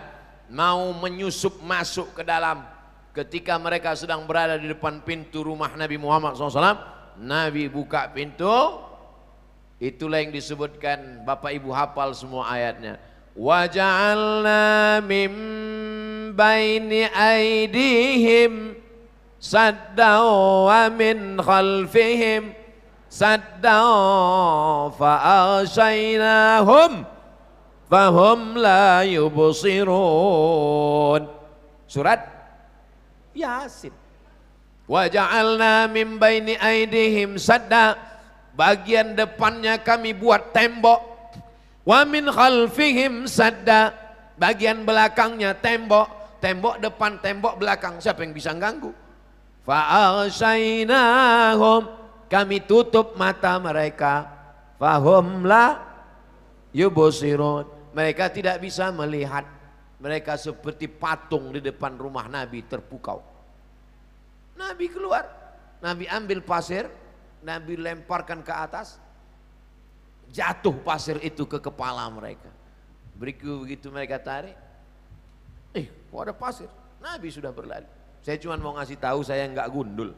mau menyusup masuk ke dalam. Ketika mereka sedang berada di depan pintu rumah Nabi Muhammad SAW, Nabi buka pintu. Itulah yang disebutkan, Bapak Ibu hafal semua ayatnya. Wa ja'alna min baini aydihim saddan wa min khalfihim saddan fa aghshaynahum fahum la yubsirun. Surat Yasin. Wa ja'alna min baini aydihim sadda, bagian depannya kami buat tembok. Wa min khalfihim sadda, bagian belakangnya tembok. Tembok depan, tembok belakang, siapa yang bisa ganggu? Fa aghshaynahum, kami tutup mata mereka. Fahum la yubsirun, mereka tidak bisa melihat. Mereka seperti patung di depan rumah Nabi terpukau. Nabi keluar, Nabi ambil pasir, Nabi lemparkan ke atas, jatuh pasir itu ke kepala mereka. Begitu mereka tarik, kok ada pasir? Nabi sudah berlari. Saya cuma mau ngasih tahu saya nggak gundul.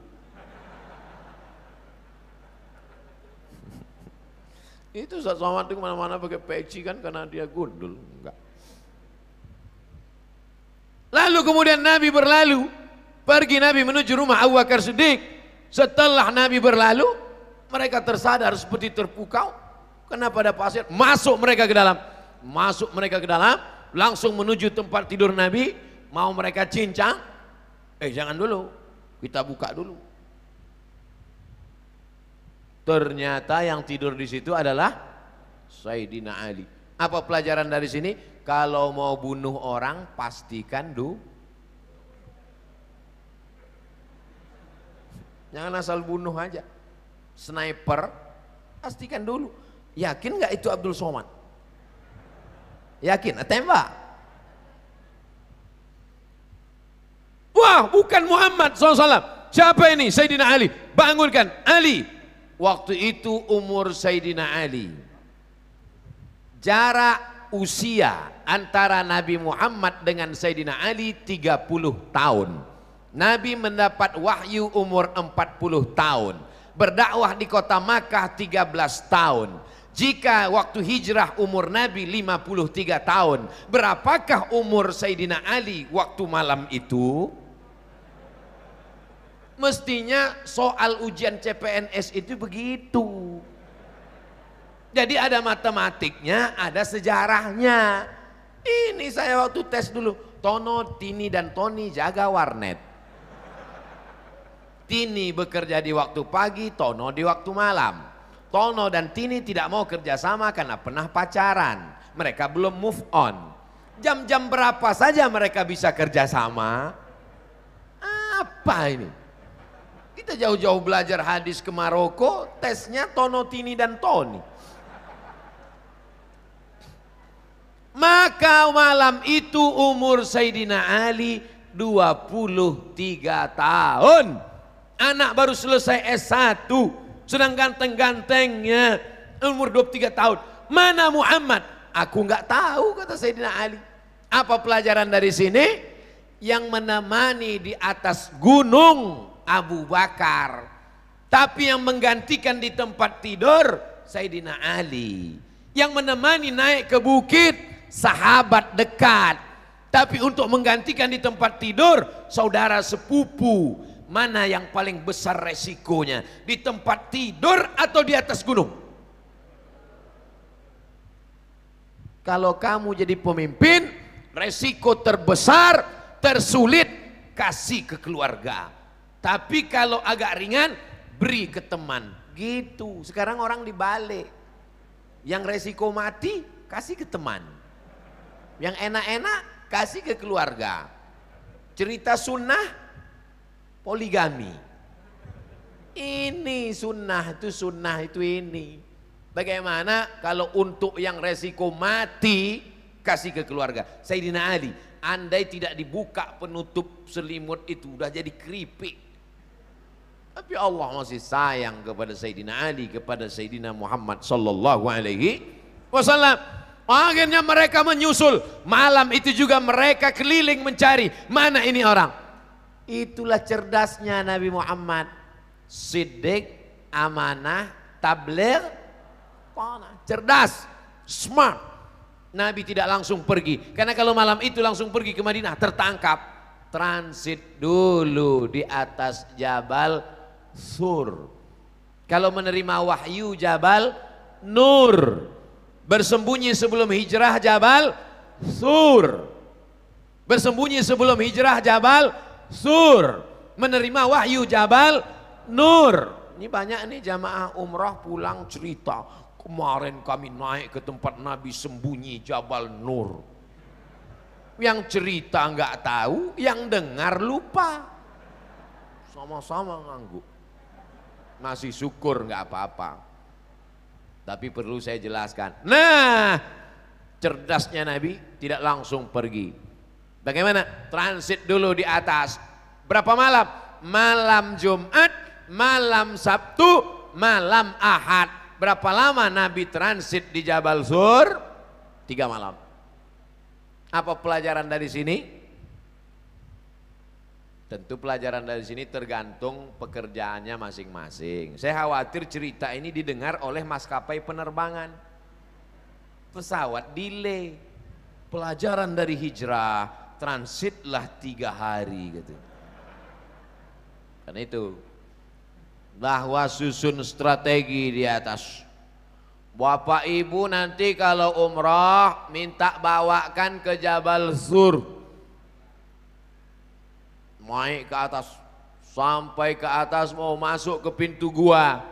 Itu Ustaz Somad itu kemana-mana pakai peci kan karena dia gundul, enggak. Lalu kemudian Nabi berlalu. Pergi Nabi menuju rumah Abu Bakar Siddiq. Setelah Nabi berlalu, mereka tersadar seperti terpukau. Kenapa ada pasir? Masuk mereka ke dalam. Masuk mereka ke dalam, langsung menuju tempat tidur Nabi. Mau mereka cincang. Jangan dulu, kita buka dulu. Ternyata yang tidur di situ adalah Sayyidina Ali. Apa pelajaran dari sini? Kalau mau bunuh orang, pastikan dulu. Jangan asal bunuh aja. Sniper, pastikan dulu. Yakin nggak itu Abdul Somad? Yakin? Tembak. Wah, bukan Muhammad SAW. Siapa ini? Sayyidina Ali. Bangunkan Ali. Waktu itu umur Sayyidina Ali, jarak usia antara Nabi Muhammad dengan Sayyidina Ali 30 tahun. Nabi mendapat wahyu umur 40 tahun. Berdakwah di kota Makkah 13 tahun. Jika waktu hijrah umur Nabi 53 tahun, berapakah umur Sayyidina Ali waktu malam itu? Mestinya soal ujian CPNS itu begitu. Jadi ada matematiknya, ada sejarahnya. Ini saya waktu tes dulu, Tono, Tini dan Toni jaga warnet. Tini bekerja di waktu pagi, Tono di waktu malam. Tono dan Tini tidak mau kerjasama karena pernah pacaran. Mereka belum move on. Jam-jam berapa saja mereka bisa kerjasama? Apa ini? Kita jauh-jauh belajar hadis ke Maroko, tesnya Tono, Tini dan Toni. Maka malam itu umur Sayyidina Ali 23 tahun. Anak baru selesai S1, sedang ganteng-gantengnya umur 23 tahun. Mana Muhammad? Aku nggak tahu, kata Sayyidina Ali. Apa pelajaran dari sini? Yang menemani di atas gunung Abu Bakar, tapi yang menggantikan di tempat tidur Sayyidina Ali. Yang menemani naik ke bukit sahabat dekat, tapi untuk menggantikan di tempat tidur saudara sepupu. Mana yang paling besar resikonya, di tempat tidur atau di atas gunung? Kalau kamu jadi pemimpin, resiko terbesar, tersulit, kasih ke keluarga. Tapi kalau agak ringan, beri ke teman. Gitu. Sekarang orang dibalik. Yang resiko mati, kasih ke teman. Yang enak-enak, kasih ke keluarga. Cerita sunnah, poligami. Ini sunnah itu ini. Bagaimana kalau untuk yang resiko mati, kasih ke keluarga. Sayyidina Ali, andai tidak dibuka penutup selimut itu udah jadi keripik. Tapi Allah masih sayang kepada Sayyidina Ali, kepada Sayyidina Muhammad sallallahu alaihi wasallam. Akhirnya mereka menyusul. Malam itu juga mereka keliling mencari, mana ini orang. Itulah cerdasnya Nabi Muhammad. Siddiq, amanah, tabligh, cerdas, smart. Nabi tidak langsung pergi, karena kalau malam itu langsung pergi ke Madinah tertangkap. Transit dulu di atas Jabal Sur. Kalau menerima wahyu Jabal Nur. Bersembunyi sebelum hijrah Jabal Sur. Bersembunyi sebelum hijrah Jabal Sur. Menerima wahyu Jabal Nur. Ini banyak nih jamaah umrah pulang cerita. Kemarin kami naik ke tempat Nabi sembunyi Jabal Nur. Yang cerita nggak tahu, yang dengar lupa. Sama-sama ngangguk. Masih syukur nggak apa-apa. Tapi perlu saya jelaskan. Nah, cerdasnya Nabi tidak langsung pergi. Bagaimana? Transit dulu di atas. Berapa malam? Malam Jumat, malam Sabtu, malam Ahad. Berapa lama Nabi transit di Jabal Sur? 3 malam. Apa pelajaran dari sini? Tentu pelajaran dari sini tergantung pekerjaannya masing-masing. Saya khawatir cerita ini didengar oleh maskapai penerbangan. Pesawat delay. Pelajaran dari hijrah, transitlah 3 hari gitu. Karena itu bahwa susun strategi di atas. Bapak Ibu nanti kalau umrah minta bawakan ke Jabal Sur. Naik ke atas, sampai ke atas mau masuk ke pintu gua.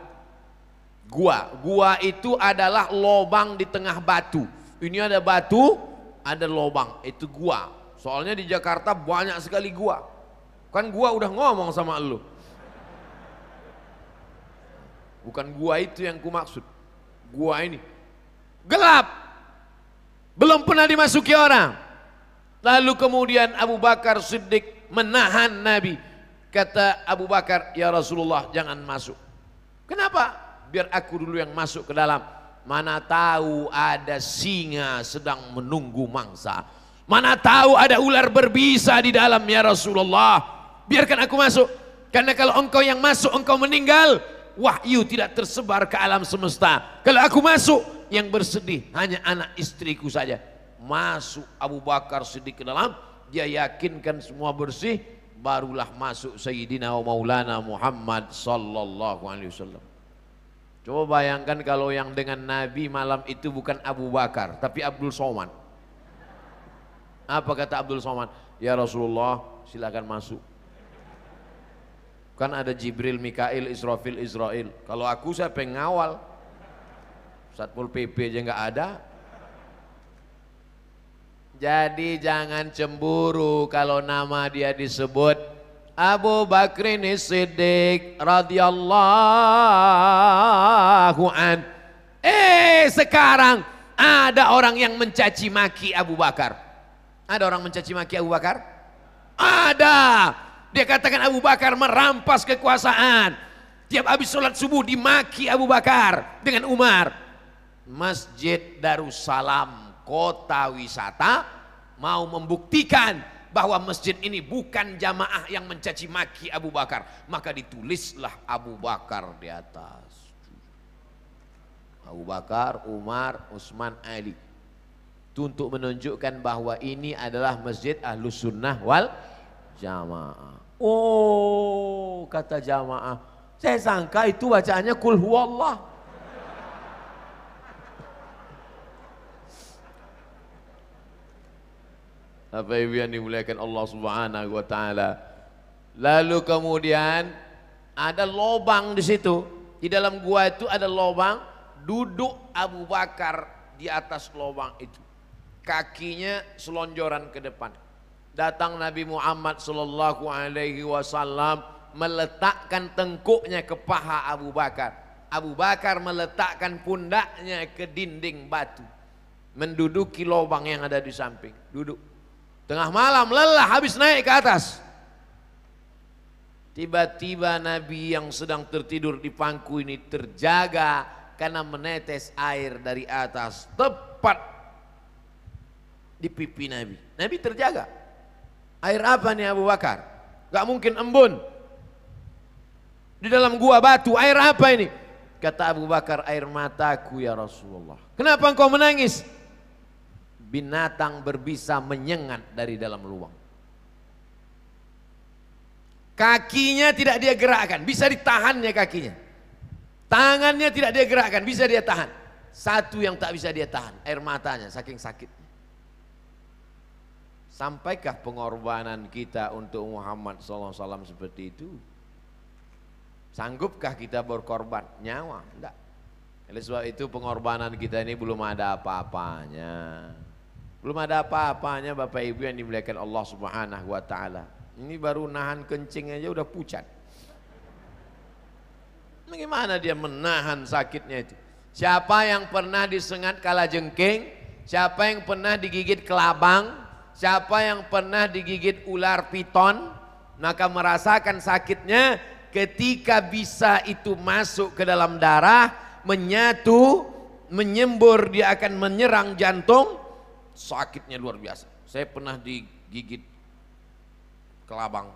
Gua itu adalah lobang di tengah batu. Ini ada batu, ada lobang, itu gua. Soalnya di Jakarta banyak sekali gua. Kan gua udah ngomong sama lu. Bukan gua itu yang ku maksud. Gua ini gelap, belum pernah dimasuki orang. Lalu kemudian Abu Bakar Siddiq menahan Nabi. Kata Abu Bakar, ya Rasulullah jangan masuk. Kenapa? Biar aku dulu yang masuk ke dalam. Mana tahu ada singa sedang menunggu mangsa. Mana tahu ada ular berbisa di dalam, ya Rasulullah. Biarkan aku masuk. Karena kalau engkau yang masuk engkau meninggal, wahyu tidak tersebar ke alam semesta. Kalau aku masuk, yang bersedih hanya anak istriku saja. Masuk Abu Bakar Siddiq ke dalam, dia yakinkan semua bersih, barulah masuk Sayyidina wa Maulana Muhammad sallallahu alaihi wasallam. Coba bayangkan kalau yang dengan Nabi malam itu bukan Abu Bakar, tapi Abdul Somad. Apa kata Abdul Somad? Ya Rasulullah, silakan masuk. Kan ada Jibril, Mikail, Israfil, Israel. Kalau aku saya pengawal. Satpol PP aja nggak ada. Jadi jangan cemburu kalau nama dia disebut Abu Bakrin Siddiq radhiyallahu an. Sekarang Ada orang yang mencaci maki Abu Bakar. Ada orang mencaci maki Abu Bakar? Ada. Dia katakan Abu Bakar merampas kekuasaan. Tiap habis sholat subuh dimaki Abu Bakar dengan Umar. Masjid Darussalam, kota wisata, mau membuktikan bahwa masjid ini bukan jamaah yang mencaci maki Abu Bakar. Maka ditulislah Abu Bakar di atas. Abu Bakar, Umar, Utsman, Ali. Itu untuk menunjukkan bahwa ini adalah masjid Ahlus Sunnah wal Jamaah. Oh, kata jamaah, saya sangka itu bacaannya Qul Huwallah. Bapak Ibu yang dimuliakan Allah Subhanahu wa taala. Lalu kemudian ada lobang di situ. Di dalam gua itu ada lobang, duduk Abu Bakar di atas lobang itu. Kakinya selonjoran ke depan. Datang Nabi Muhammad sallallahu alaihi wasallam meletakkan tengkuknya ke paha Abu Bakar. Abu Bakar meletakkan pundaknya ke dinding batu. Menduduki lubang yang ada di samping. Duduk. Tengah malam lelah habis naik ke atas. Tiba-tiba Nabi yang sedang tertidur di pangku ini terjaga karena menetes air dari atas tepat di pipi Nabi. Nabi terjaga. Air apa nih Abu Bakar? Gak mungkin embun. Di dalam gua batu, air apa ini? Kata Abu Bakar, air mataku ya Rasulullah. Kenapa engkau menangis? Binatang berbisa menyengat dari dalam lubang. Kakinya tidak dia gerakkan, bisa ditahannya kakinya. Tangannya tidak dia gerakkan, bisa dia tahan. Satu yang tak bisa dia tahan, air matanya saking sakitnya. Sampaikah pengorbanan kita untuk Muhammad SAW seperti itu? Sanggupkah kita berkorban nyawa? Enggak. Oleh sebab itu pengorbanan kita ini belum ada apa-apanya. Belum ada apa-apanya Bapak Ibu yang dimuliakan Allah Subhanahu wa taala. Ini baru nahan kencing aja udah pucat. Bagaimana dia menahan sakitnya itu? Siapa yang pernah disengat kalajengking? Siapa yang pernah digigit kelabang? Siapa yang pernah digigit ular piton? Maka merasakan sakitnya ketika bisa itu masuk ke dalam darah, menyatu, menyembur, dia akan menyerang jantung. Sakitnya luar biasa. Saya pernah digigit kelabang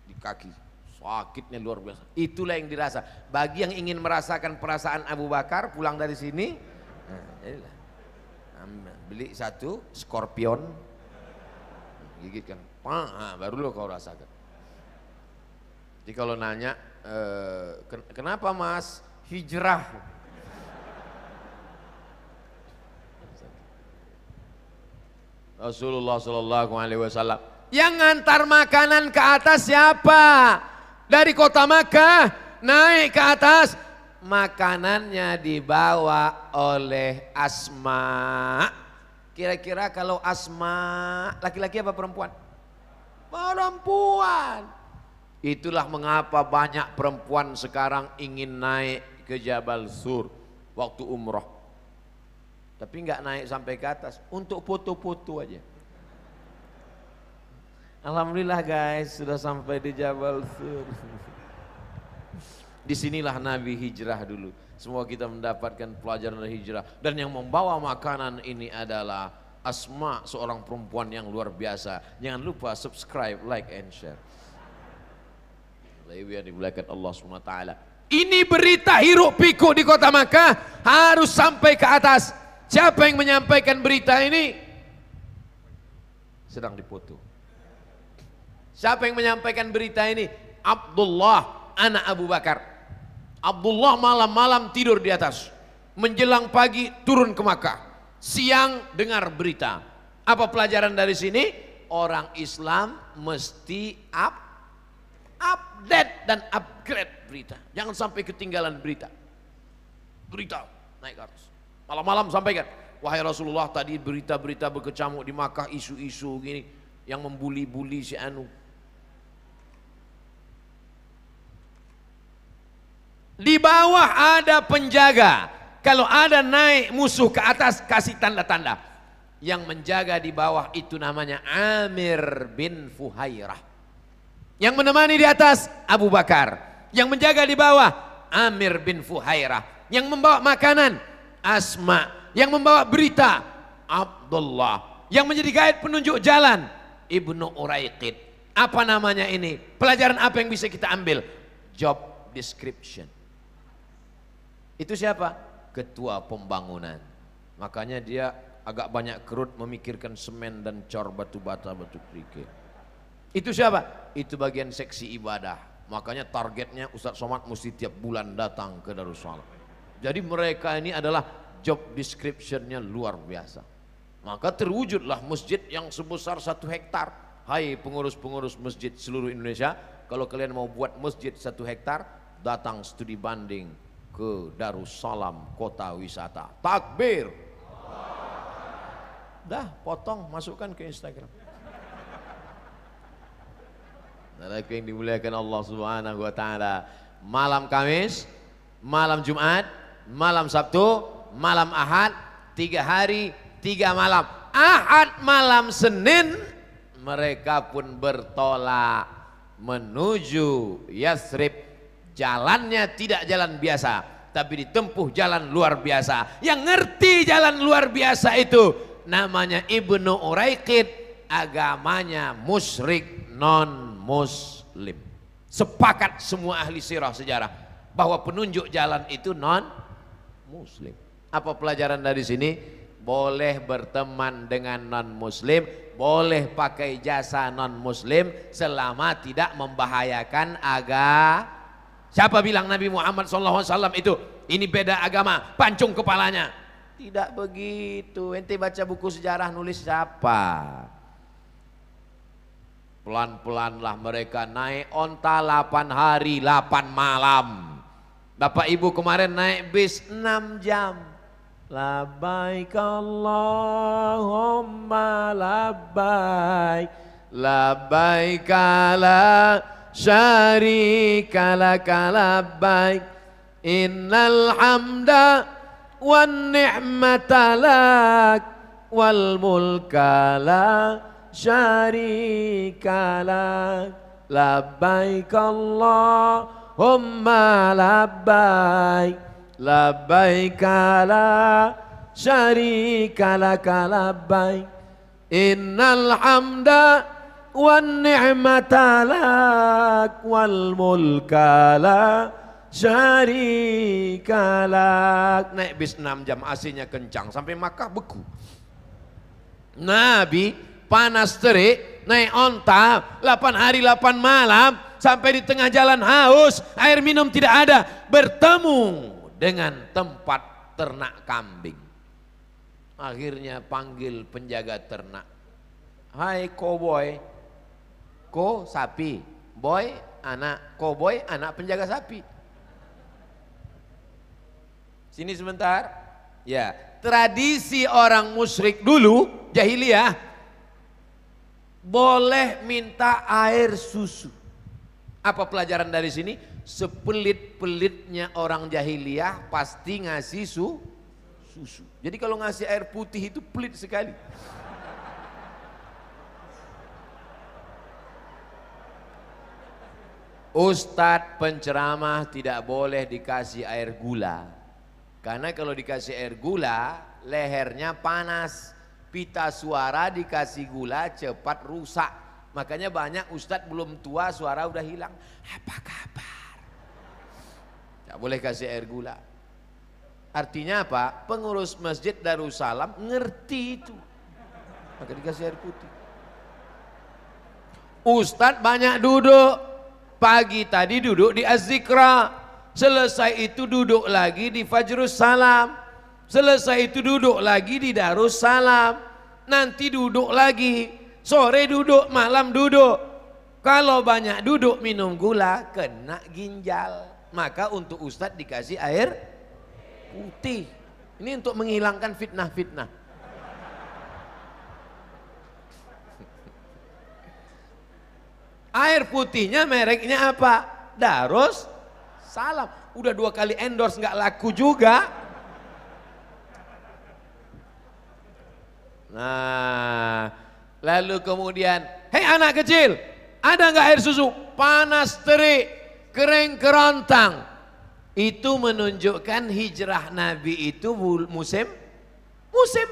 di kaki, sakitnya luar biasa. Itulah yang dirasa. Bagi yang ingin merasakan perasaan Abu Bakar pulang dari sini, beli satu skorpion, gigitkan, baru lo kau rasakan. Jadi kalau nanya, kenapa mas hijrah? Rasulullah Sallallahu Alaihi Wasallam yang ngantar makanan ke atas siapa? Dari kota Makkah naik ke atas, makanannya dibawa oleh Asma. Kira-kira kalau Asma laki-laki apa perempuan? Perempuan. Itulah mengapa banyak perempuan sekarang ingin naik ke Jabal Sur waktu umroh. Tapi nggak naik sampai ke atas, untuk foto-foto aja. Alhamdulillah guys, sudah sampai di Jabal Sur. Disinilah Nabi hijrah dulu. Semua kita mendapatkan pelajaran dari hijrah. Dan yang membawa makanan ini adalah Asma, seorang perempuan yang luar biasa. Jangan lupa subscribe, like, and share. Yang dimuliakan Allah SWT. Ini berita hiruk pikuk di kota Makkah harus sampai ke atas. Siapa yang menyampaikan berita ini? Sedang dipoto. Siapa yang menyampaikan berita ini? Abdullah, anak Abu Bakar. Abdullah malam-malam tidur di atas. Menjelang pagi turun ke Makkah. Siang dengar berita. Apa pelajaran dari sini? Orang Islam mesti update dan upgrade berita. Jangan sampai ketinggalan berita. Berita naik ke atas. Malam-malam sampaikan, wahai Rasulullah, tadi berita-berita berkecamuk di Makkah, isu-isu gini yang membuli-buli si anu. Di bawah ada penjaga. Kalau ada naik musuh ke atas, kasih tanda-tanda. Yang menjaga di bawah itu namanya Amir bin Fuhairah. Yang menemani di atas Abu Bakar. Yang menjaga di bawah Amir bin Fuhairah. Yang membawa makanan Asma. Yang membawa berita Abdullah. Yang menjadi guide penunjuk jalan Ibnu Uraiqid. Apa namanya ini? Pelajaran apa yang bisa kita ambil? Job description. Itu siapa? Ketua pembangunan. Makanya dia agak banyak kerut memikirkan semen dan cor batu bata batu kerikil. Itu siapa? Itu bagian seksi ibadah. Makanya targetnya Ustadz Somad mesti tiap bulan datang ke Darussalam. Jadi mereka ini adalah job description-nya luar biasa. Maka terwujudlah masjid yang sebesar 1 hektar. Hai pengurus-pengurus masjid seluruh Indonesia, kalau kalian mau buat masjid 1 hektar, datang studi banding ke Darussalam kota wisata. Takbir. Dah potong, masukkan ke Instagram. Saudaraku yang dimuliakan Allah Subhanahu wa taala, malam Kamis, malam Jumat, malam Sabtu, malam Ahad, 3 hari 3 malam. Ahad malam Senin mereka pun bertolak menuju Yathrib. Jalannya tidak jalan biasa, tapi ditempuh jalan luar biasa. Yang ngerti jalan luar biasa itu namanya Ibnu Uraiqid, agamanya musyrik non muslim. Sepakat semua ahli sirah sejarah bahwa penunjuk jalan itu non muslim. Apa pelajaran dari sini? Boleh berteman dengan non muslim, boleh pakai jasa non muslim selama tidak membahayakan agama. Siapa bilang Nabi Muhammad SAW itu ini beda agama, pancung kepalanya? Tidak begitu. Ente baca buku sejarah nulis siapa? Pelan-pelanlah mereka naik onta 8 hari 8 malam. Bapak Ibu kemarin naik bis 6 jam. Labbaik Allahumma labbaik, labbaik la syarika laka labbaik, innal hamda wan ni'mata lak wal mulka la syarika lak, labbaik Allahumma labbaik, labbaik la syarika laka labbaik, innal hamda wan ni'mata lak wal mulka la syarika lak. Naik bis 6 jam, AC-nya kencang sampai Makkah beku. Nabi panas terik naik onta 8 hari 8 malam sampai di tengah jalan haus, air minum tidak ada, bertemu dengan tempat ternak kambing. Akhirnya panggil penjaga ternak. Hai cowboy, ko sapi, boy anak cowboy, anak penjaga sapi. Sini sebentar. Ya, tradisi orang musyrik dulu jahiliyah boleh minta air susu. Apa pelajaran dari sini? Sepelit-pelitnya orang jahiliyah pasti ngasih susu. Jadi kalau ngasih air putih itu pelit sekali. Ustadz penceramah tidak boleh dikasih air gula. Karena kalau dikasih air gula, lehernya panas. Pita suara dikasih gula cepat rusak. Makanya banyak ustadz belum tua suara udah hilang. Apa kabar? Tidak boleh kasih air gula. Artinya apa? Pengurus masjid Darussalam ngerti itu. Maka dikasih air putih. Ustadz banyak duduk. Pagi tadi duduk di Az-Zikra. Selesai itu duduk lagi di Fajrus Salam. Selesai itu duduk lagi di Darussalam. Nanti duduk lagi. Sore duduk, malam duduk. Kalau banyak duduk minum gula, kena ginjal. Maka untuk ustadz dikasih air putih. Ini untuk menghilangkan fitnah-fitnah. Air putihnya mereknya apa? Darussalam. Udah 2 kali endorse nggak laku juga. Nah, lalu kemudian, hei anak kecil, ada nggak air susu? Panas terik, kering kerontang. Itu menunjukkan hijrah Nabi itu musim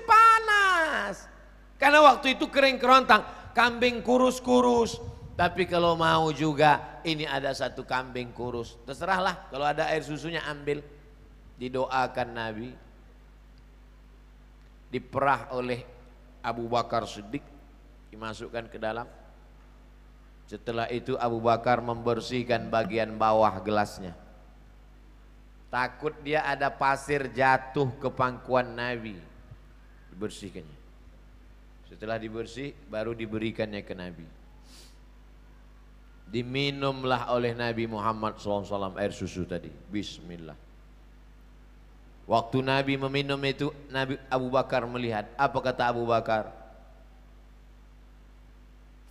panas. Karena waktu itu kering kerontang, kambing kurus-kurus. Tapi kalau mau juga, ini ada satu kambing kurus. Terserahlah, kalau ada air susunya ambil. Didoakan Nabi. Diperah oleh Abu Bakar Siddiq, dimasukkan ke dalam. Setelah itu Abu Bakar membersihkan bagian bawah gelasnya. Takut dia ada pasir jatuh ke pangkuan Nabi. Dibersihkannya. Setelah dibersih baru diberikannya ke Nabi. Diminumlah oleh Nabi Muhammad SAW air susu tadi. Bismillah. Waktu Nabi meminum itu, Nabi Abu Bakar melihat. Apa kata Abu Bakar?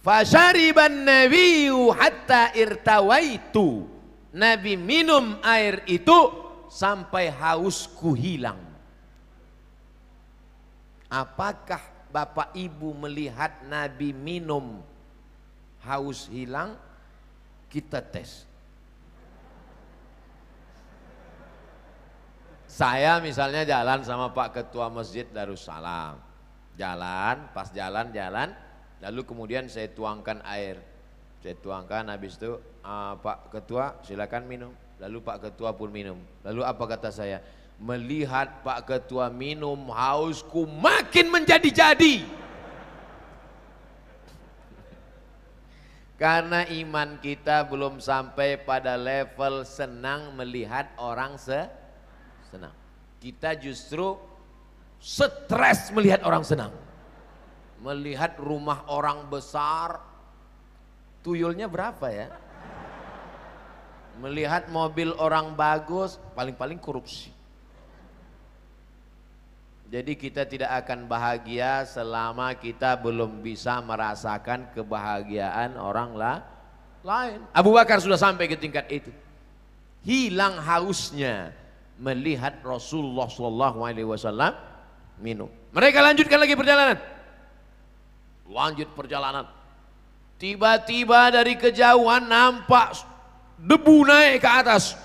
Fasyariban nabiyyu hatta irtawaitu. Nabi minum air itu sampai hausku hilang. Apakah Bapak Ibu melihat Nabi minum haus hilang? Kita tes. Saya misalnya jalan sama Pak Ketua Masjid Darussalam. Pas jalan, lalu kemudian saya tuangkan air. Saya tuangkan, habis itu Pak Ketua silakan minum. Lalu Pak Ketua pun minum. Lalu apa kata saya? Melihat Pak Ketua minum, hausku makin menjadi-jadi. Karena iman kita belum sampai pada level senang melihat orang senang. Kita justru stres melihat orang senang. Melihat rumah orang besar, tuyulnya berapa ya? Melihat mobil orang bagus, paling-paling korupsi. Jadi kita tidak akan bahagia selama kita belum bisa merasakan kebahagiaan orang lain. Abu Bakar sudah sampai ke tingkat itu. Hilang hausnya melihat Rasulullah SAW minum. Mereka lanjutkan lagi perjalanan. Lanjut perjalanan. Tiba-tiba dari kejauhan nampak debu naik ke atas.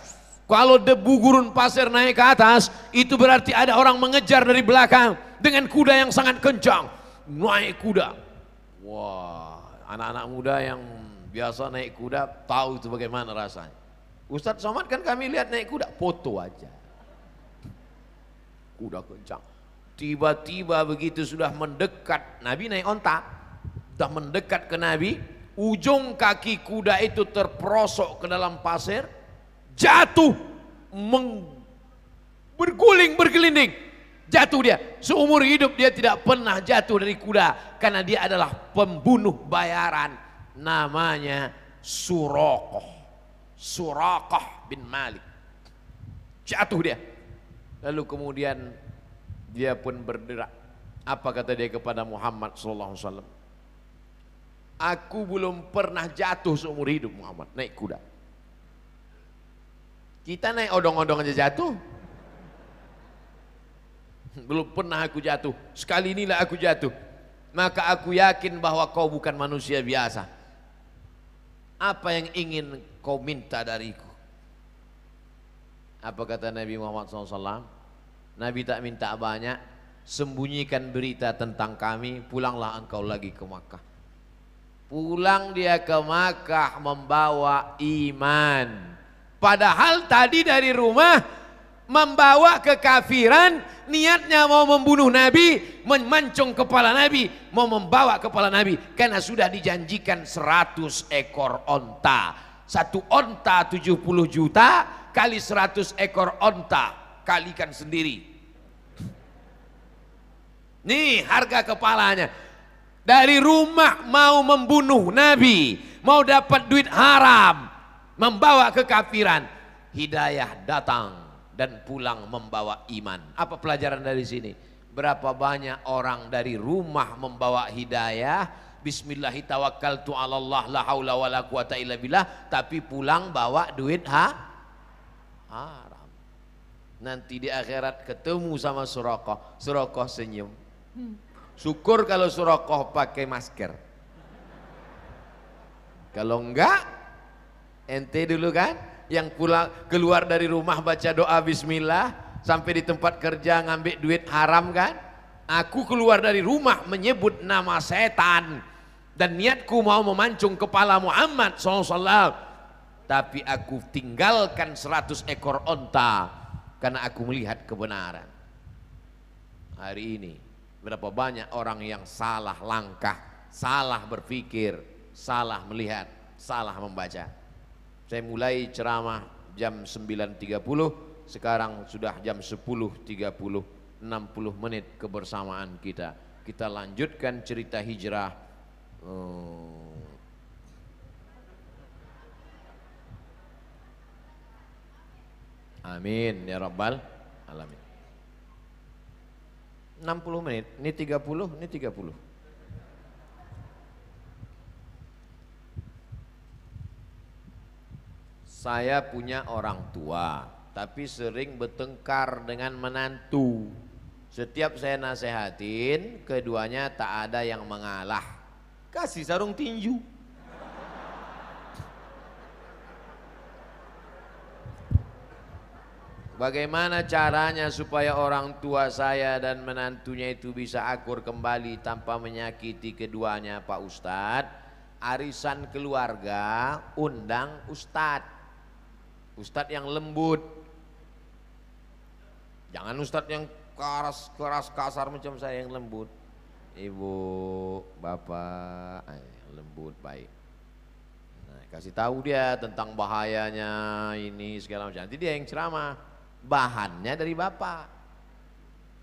Kalau debu gurun pasir naik ke atas, itu berarti ada orang mengejar dari belakang dengan kuda yang sangat kencang. Naik kuda. Wah, anak-anak muda yang biasa naik kuda tahu itu bagaimana rasanya. Ustadz Somad kan kami lihat naik kuda, foto aja. Kuda kencang. Tiba-tiba begitu sudah mendekat, Nabi naik onta. Sudah mendekat ke Nabi, ujung kaki kuda itu terperosok ke dalam pasir, jatuh, bergelinding, jatuh dia. Seumur hidup dia tidak pernah jatuh dari kuda, karena dia adalah pembunuh bayaran. Namanya Suraqah bin Malik. Jatuh dia. Lalu kemudian dia pun berderak. Apa kata dia kepada Muhammad SAW? Aku belum pernah jatuh seumur hidup Muhammad, naik kuda. Kita naik odong-odong aja jatuh. Belum pernah aku jatuh, sekali inilah aku jatuh. Maka aku yakin bahwa kau bukan manusia biasa. Apa yang ingin kau minta dariku? Apa kata Nabi Muhammad SAW? Nabi tak minta banyak, sembunyikan berita tentang kami, pulanglah engkau lagi ke Makkah. Pulang dia ke Makkah membawa iman. Padahal tadi dari rumah membawa kekafiran, niatnya mau membunuh Nabi, memancung kepala Nabi, mau membawa kepala Nabi. Karena sudah dijanjikan 100 ekor onta. Satu onta 70 juta kali 100 ekor onta, kalikan sendiri. Nih harga kepalanya. Dari rumah mau membunuh Nabi, mau dapat duit haram, membawa kekafiran. Hidayah datang dan pulang membawa iman. Apa pelajaran dari sini? Berapa banyak orang dari rumah membawa hidayah, bismillahi tawakkaltu 'alallah la haula wala quwata illa billah, tapi pulang bawa duit haram. Nanti di akhirat ketemu sama Suraqah. Suraqah senyum. Syukur kalau Surakoh pakai masker. Kalau enggak, ente dulu kan yang pulang keluar dari rumah baca doa bismillah, sampai di tempat kerja ngambil duit haram kan. Aku keluar dari rumah menyebut nama setan dan niatku mau memancung kepala Muhammad SAW, tapi aku tinggalkan 100 ekor onta karena aku melihat kebenaran. Hari ini berapa banyak orang yang salah langkah, salah berpikir, salah melihat, salah membaca. Saya mulai ceramah jam 9.30, sekarang sudah jam 10.30, 60 menit kebersamaan kita. Kita lanjutkan cerita hijrah. Amin ya rabbal alamin. 60 menit, ini 30, ini 30. Saya punya orang tua, tapi sering bertengkar dengan menantu. Setiap saya nasehatin, keduanya tak ada yang mengalah. Kasih sarung tinju. Bagaimana caranya supaya orang tua saya dan menantunya itu bisa akur kembali tanpa menyakiti keduanya, Pak Ustadz? Arisan keluarga, undang Ustadz. Ustadz yang lembut. Jangan Ustadz yang keras kasar macam saya yang lembut. Ibu, bapak, yang lembut, baik. Nah, kasih tahu dia tentang bahayanya ini segala macam. Nanti dia yang ceramah. Bahannya dari bapak,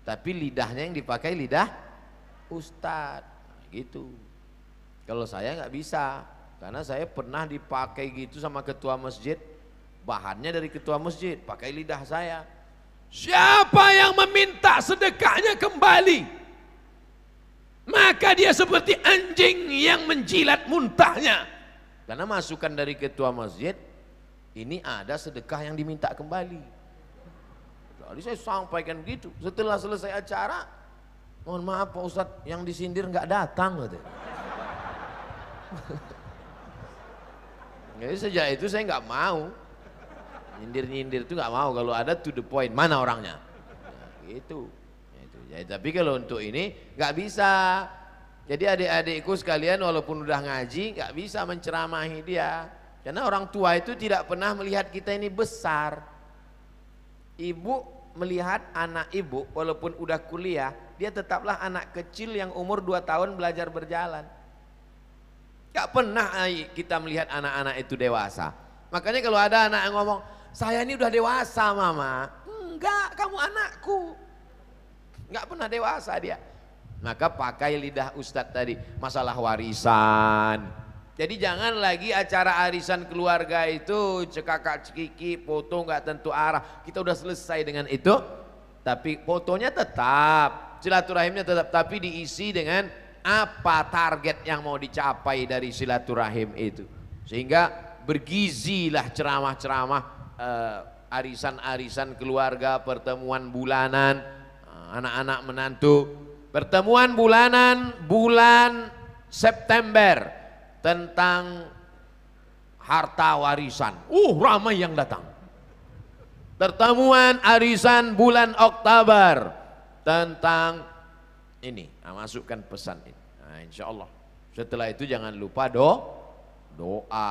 tapi lidahnya yang dipakai lidah Ustadz. Nah, gitu. Kalau saya nggak bisa, karena saya pernah dipakai gitu sama ketua masjid. Bahannya dari ketua masjid, pakai lidah saya. Siapa yang meminta sedekahnya kembali, maka dia seperti anjing yang menjilat muntahnya. Karena masukan dari ketua masjid, ini ada sedekah yang diminta kembali. Jadi saya sampaikan begitu. Setelah selesai acara, mohon maaf Pak Ustadz, yang disindir nggak datang gitu. Jadi sejak itu saya nggak mau. Nyindir-nyindir itu nggak mau, kalau ada to the point, mana orangnya, nah, gitu. Ya, tapi kalau untuk ini nggak bisa. Jadi adik-adikku sekalian, walaupun udah ngaji, nggak bisa menceramahi dia, karena orang tua itu tidak pernah melihat kita ini besar. Ibu melihat anak ibu, walaupun udah kuliah, dia tetaplah anak kecil yang umur 2 tahun belajar berjalan. Nggak pernah kita melihat anak-anak itu dewasa. Makanya kalau ada anak yang ngomong, saya ini udah dewasa mama. Enggak, kamu anakku. Enggak pernah dewasa dia. Maka pakai lidah Ustadz tadi, masalah warisan. Jadi jangan lagi acara arisan keluarga itu cekakak cekiki, foto enggak tentu arah. Kita udah selesai dengan itu. Tapi fotonya tetap, silaturahimnya tetap, tapi diisi dengan apa target yang mau dicapai dari silaturahim itu. Sehingga bergizilah ceramah-ceramah, arisan-arisan keluarga, pertemuan bulanan, anak-anak menantu, pertemuan bulanan bulan September tentang harta warisan. Ramai yang datang. Pertemuan arisan bulan Oktober tentang ini. Masukkan pesan ini. Nah, insya Allah. Setelah itu jangan lupa doa.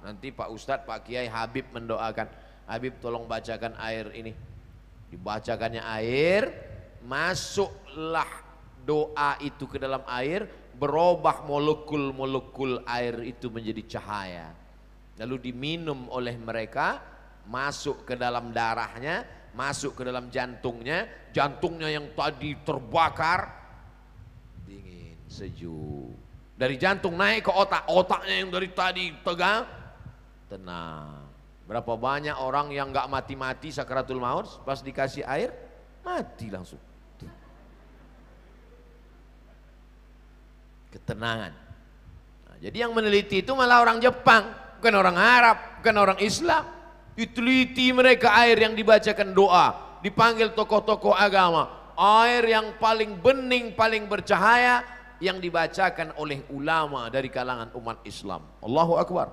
Nanti Pak Ustadz, Pak Kiai Habib mendoakan. Habib tolong bacakan air ini. Dibacakannya air, masuklah doa itu ke dalam air, berubah molekul-molekul air itu menjadi cahaya. Lalu diminum oleh mereka, masuk ke dalam darahnya, masuk ke dalam jantungnya. Jantungnya yang tadi terbakar, dingin, sejuk. Dari jantung naik ke otak, otaknya yang dari tadi tegang, tenang. Berapa banyak orang yang nggak mati-mati sakaratul maut, pas dikasih air mati langsung. Ketenangan. Nah, jadi yang meneliti itu malah orang Jepang, bukan orang Arab, bukan orang Islam. Diteliti mereka air yang dibacakan doa, dipanggil tokoh-tokoh agama. air yang paling bening, paling bercahaya yang dibacakan oleh ulama dari kalangan umat Islam. Allahu Akbar.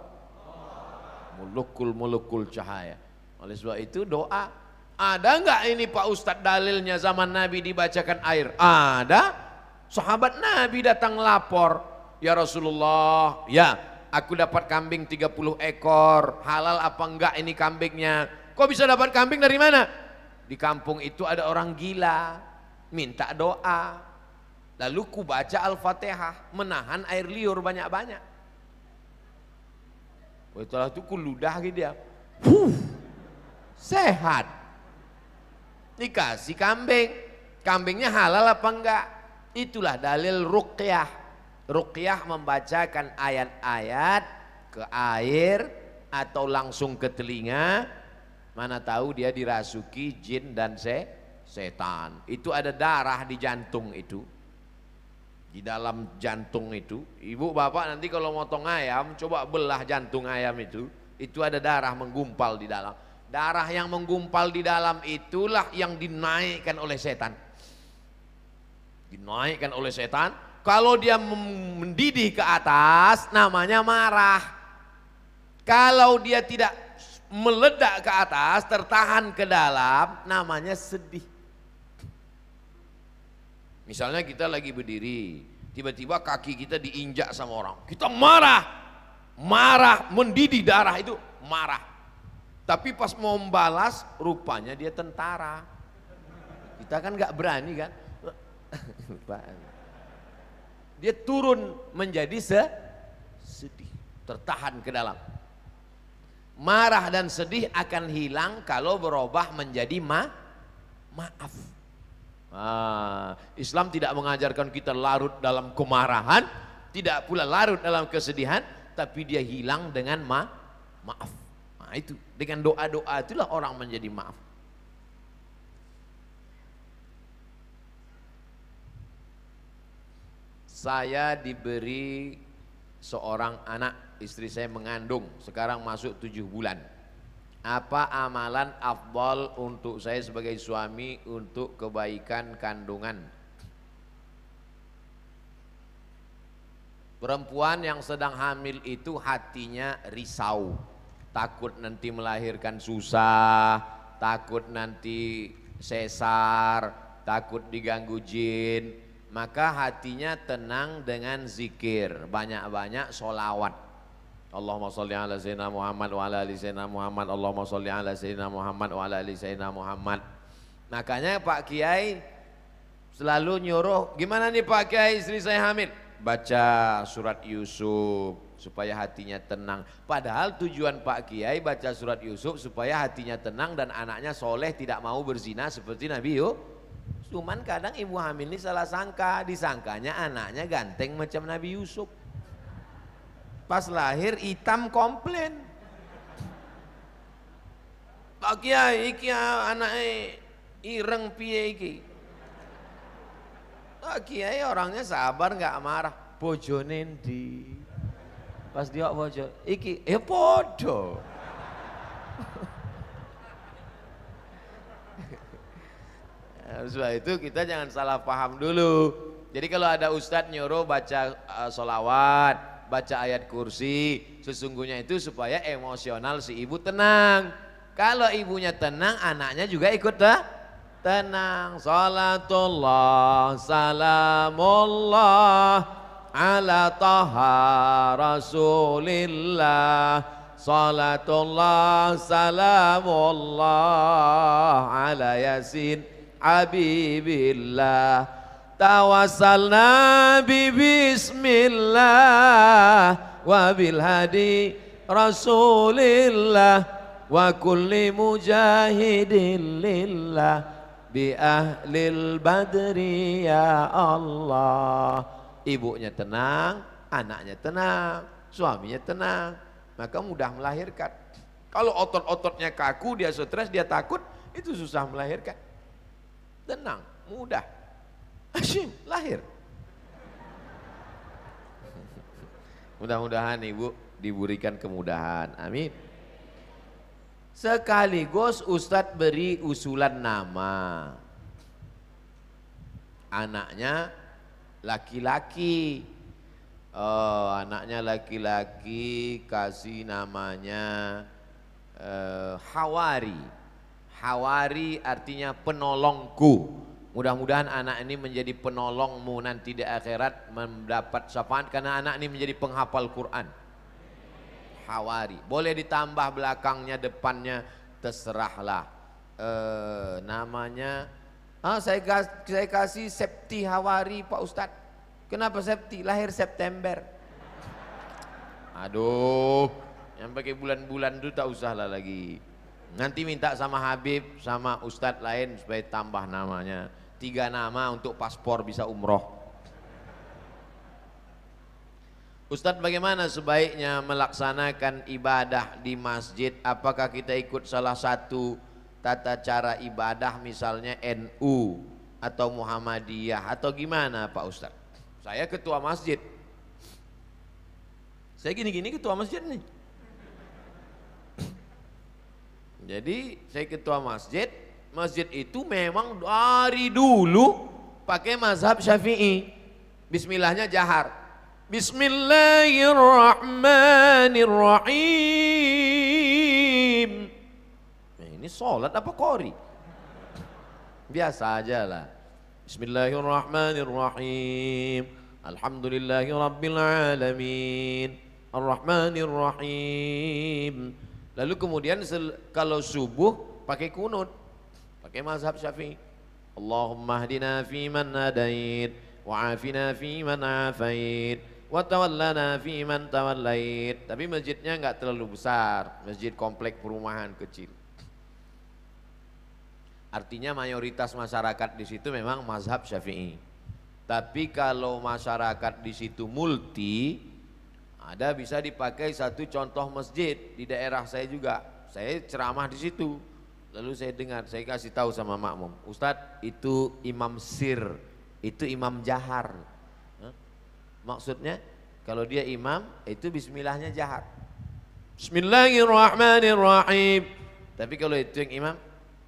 Mulukul cahaya. Oleh sebab itu doa. Ada enggak ini Pak Ustadz dalilnya zaman Nabi dibacakan air? Ada. Sahabat Nabi datang lapor, ya Rasulullah, ya aku dapat kambing 30 ekor, halal apa enggak ini kambingnya? Kok bisa dapat kambing dari mana? Di kampung itu ada orang gila, minta doa. Lalu ku baca Al-Fatihah, menahan air liur banyak-banyak. Setelah itu ku ludah gitu dia. Sehat. Dikasih kambing. Kambingnya halal apa enggak? Itulah dalil ruqyah. Ruqyah membacakan ayat-ayat ke air atau langsung ke telinga. Mana tahu dia dirasuki jin dan setan. Itu ada darah di jantung itu. Di dalam jantung itu, ibu bapak nanti kalau motong ayam, coba belah jantung ayam itu ada darah menggumpal di dalam. Darah yang menggumpal di dalam itulah yang dinaikkan oleh setan. Dinaikkan oleh setan, kalau dia mendidih ke atas namanya marah. Kalau dia tidak meledak ke atas, tertahan ke dalam, namanya sedih. Misalnya kita lagi berdiri, tiba-tiba kaki kita diinjak sama orang, kita marah, mendidih darah itu marah. Tapi pas mau membalas, rupanya dia tentara. Kita kan nggak berani kan? Dia turun menjadi sedih, tertahan ke dalam. Marah dan sedih akan hilang kalau berubah menjadi maaf. Islam tidak mengajarkan kita larut dalam kemarahan, tidak pula larut dalam kesedihan, tapi dia hilang dengan maaf. Nah, itu dengan doa-doa itulah orang menjadi maaf. Saya diberi seorang anak, istri saya mengandung, sekarang masuk 7 bulan. Apa amalan afdal untuk saya sebagai suami untuk kebaikan kandungan? Perempuan yang sedang hamil itu hatinya risau, takut nanti melahirkan susah, takut nanti sesar, takut diganggu jin. Maka hatinya tenang dengan zikir, banyak-banyak sholawat. Allahumma sholli ala sayyidina Muhammad wa ala ali sayyidina Muhammad. Allahumma sholli ala sayyidina Muhammad wa ala ali sayyidina Muhammad. Makanya Pak Kiai selalu nyuruh, gimana nih Pak Kiai istri saya hamil? Baca surat Yusuf supaya hatinya tenang. Padahal tujuan Pak Kiai baca surat Yusuf supaya hatinya tenang dan anaknya soleh, tidak mau berzina seperti Nabi Yusuf. Cuman kadang ibu hamil ini salah sangka, disangkanya anaknya ganteng macam Nabi Yusuf. Pas lahir hitam komplain. Pak Kiai iki anake ireng piye iki? Pak Kiai orangnya sabar enggak marah. Bojone ndi? Pas dia bojo, iki ya podo. Sebab itu kita jangan salah paham dulu. Jadi kalau ada ustadz nyuruh baca sholawat, baca ayat kursi, sesungguhnya itu supaya emosional si ibu tenang. Kalau ibunya tenang, anaknya juga ikut tenang. Salatullah salamullah ala taha rasulillah. Salatullah salamullah ala yasin habibillah. Tawassalna bi bismillah wa bil hadi rasulillah wa kulli mujahidin lillah bi ahlil badri ya Allah. Ibunya tenang, anaknya tenang, suaminya tenang, maka mudah melahirkan. Kalau otot-ototnya kaku, dia stres, dia takut, itu susah melahirkan. Tenang, mudah. Hashim lahir. Mudah-mudahan ibu diberikan kemudahan, amin. Sekaligus Ustadz beri usulan nama. anaknya laki-laki. Oh, anaknya laki-laki, kasih namanya Hawari. Hawari artinya penolongku. Mudah-mudahan anak ini menjadi penolongmu nanti di akhirat, mendapat syafaat karena anak ini menjadi penghafal Quran. Hawari. Boleh ditambah belakangnya, depannya, terserahlah. Namanya, saya kasih Septi Hawari Pak Ustadz. Kenapa Septi? Lahir September. Aduh, yang pakai bulan-bulan itu tak usah lah lagi. Nanti minta sama Habib, sama Ustadz lain supaya tambah namanya. 3 nama untuk paspor bisa umroh. Ustadz, bagaimana sebaiknya melaksanakan ibadah di masjid? Apakah kita ikut salah satu tata cara ibadah, misalnya NU atau Muhammadiyah atau gimana Pak Ustadz? Saya ketua masjid. Saya gini-gini ketua masjid nih. Jadi saya ketua masjid. Masjid itu memang dari dulu pakai mazhab Syafi'i. Bismillahnya jahar. Bismillahirrahmanirrahim. Nah, ini sholat apa qori? Biasa aja lah. Bismillahirrahmanirrahim. Alhamdulillahi rabbil alamin. Ar-Rahmanirrahim. Lalu kemudian kalau subuh pakai kunut, pakai mazhab Syafi'i. Allahumma hdina fiman hadait, wa afina fiman afait, wa tawallana fiman tawallait. Tapi masjidnya enggak terlalu besar, masjid komplek perumahan kecil. Artinya mayoritas masyarakat di situ memang mazhab Syafi'i. Tapi kalau masyarakat di situ multi, ada bisa dipakai satu contoh masjid di daerah saya juga. Saya ceramah di situ. Lalu saya dengar, saya kasih tahu sama makmum, Ustadz itu imam sir, itu imam jahar. Maksudnya kalau dia imam itu bismillahnya jahar. Bismillahirrahmanirrahim. Tapi kalau itu yang imam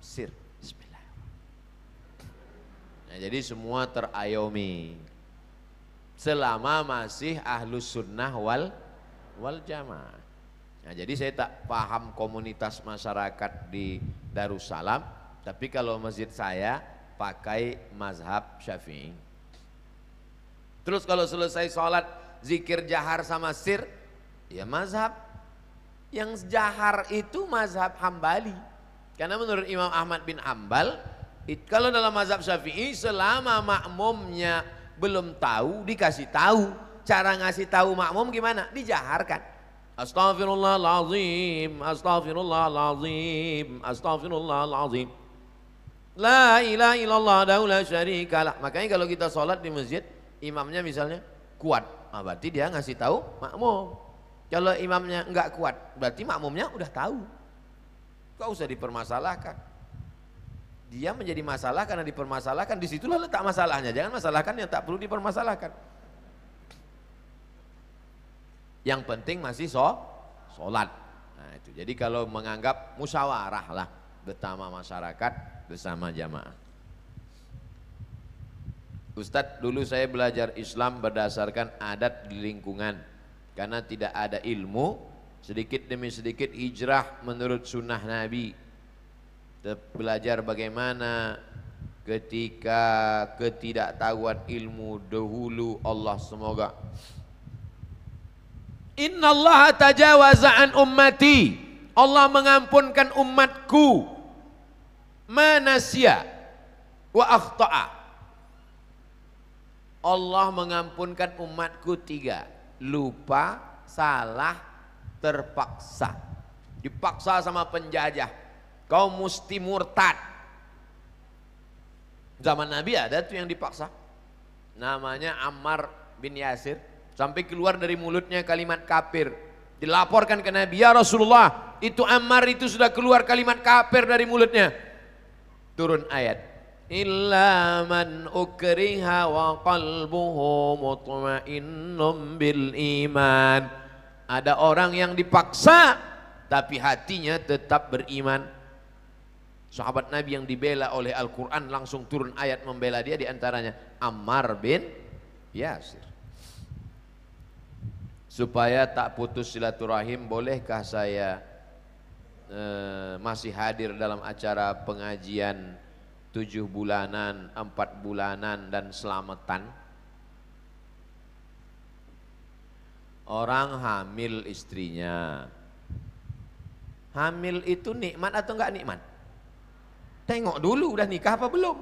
sir, bismillahirrahmanirrahim. Nah, jadi semua terayomi. Selama masih ahlus sunnah wal jamaah. Nah, jadi saya tak paham komunitas masyarakat di Darussalam, tapi kalau masjid saya pakai mazhab Syafi'i. Terus kalau selesai sholat zikir jahar sama sir, ya mazhab yang jahar itu mazhab Hambali. Karena menurut Imam Ahmad bin Hambal, kalau dalam mazhab Syafi'i selama makmumnya belum tahu dikasih tahu. Cara ngasih tahu makmum gimana? Dijaharkan. Astaghfirullahaladzim, astaghfirullahaladzim, astaghfirullahaladzim. La ilaha illallah la syarikalah. Makanya kalau kita sholat di masjid, imamnya misalnya kuat, berarti dia ngasih tahu makmum. Kalau imamnya enggak kuat, berarti makmumnya udah tahu. Gak usah dipermasalahkan. Dia menjadi masalah karena dipermasalahkan, disitulah letak masalahnya. Jangan masalahkan yang tak perlu dipermasalahkan. Yang penting masih sholat. Nah, itu. Jadi kalau menganggap musyawarah lah bersama masyarakat, bersama jamaah. Ustadz, dulu saya belajar Islam berdasarkan adat di lingkungan. Karena tidak ada ilmu, sedikit demi sedikit hijrah menurut sunnah Nabi. Belajar bagaimana ketika ketidaktahuan ilmu dahulu, Allah semoga Innallaha tajawaza an ummati, Allah mengampunkan umatku manasya wa akhta'a. Allah mengampunkan umatku 3, lupa, salah, terpaksa. Dipaksa sama penjajah, kau mesti murtad. Zaman Nabi ada tuh yang dipaksa, namanya Ammar bin Yasir. Sampai keluar dari mulutnya kalimat kafir. Dilaporkan ke Nabi, ya Rasulullah, itu Ammar itu sudah keluar kalimat kafir dari mulutnya. Turun ayat, illa man ukriha wa qalbuhu mutmainnun bil iman. Ada orang yang dipaksa tapi hatinya tetap beriman. Sahabat Nabi yang dibela oleh Al-Quran langsung turun ayat membela dia, diantaranya Ammar bin Yasir. Supaya tak putus silaturahim, bolehkah saya masih hadir dalam acara pengajian 7 bulanan, 4 bulanan dan selamatan? Orang hamil istrinya, hamil itu nikmat atau enggak nikmat? Tengok dulu udah nikah apa belum.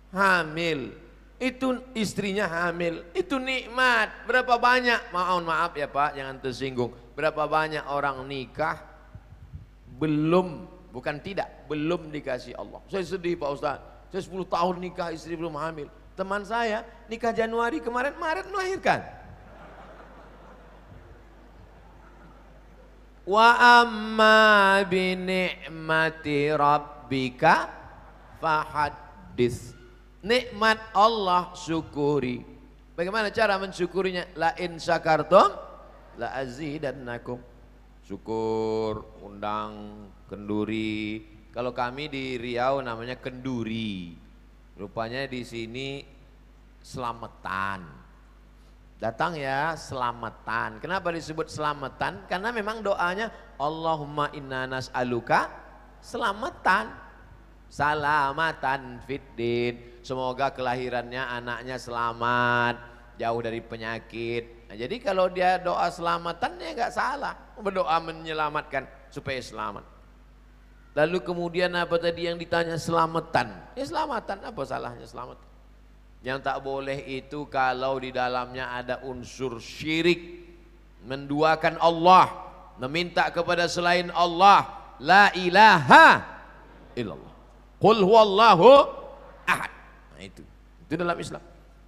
Hamil itu, istrinya hamil itu nikmat. Berapa banyak, mohon maaf ya Pak, jangan tersinggung, berapa banyak orang nikah belum, bukan tidak, belum dikasih Allah. Saya sedih Pak Ustaz, saya 10 tahun nikah istri belum hamil. Teman saya nikah Januari kemarin, Maret melahirkan. Wa amma bi ni'mati rabbika fahaddits. Nikmat Allah syukuri. Bagaimana cara mensyukurinya? La in syakartum la azidannakum. Syukur, undang kenduri. Kalau kami di Riau namanya kenduri. Rupanya di sini selamatan. Datang ya selamatan. Kenapa disebut selamatan? Karena memang doanya Allahumma inna nas'aluka selamatan. Salamatan fiddin. Semoga kelahirannya anaknya selamat, jauh dari penyakit. Nah, jadi kalau dia doa selamatan ya nggak salah. Berdoa menyelamatkan supaya selamat. Lalu kemudian apa tadi yang ditanya selamatan? Ya selamatan, apa salahnya selamatan? Yang tak boleh itu kalau di dalamnya ada unsur syirik, menduakan Allah, meminta kepada selain Allah, la ilaha illallah, qul huwallahu ahad. Nah itu dalam Islam.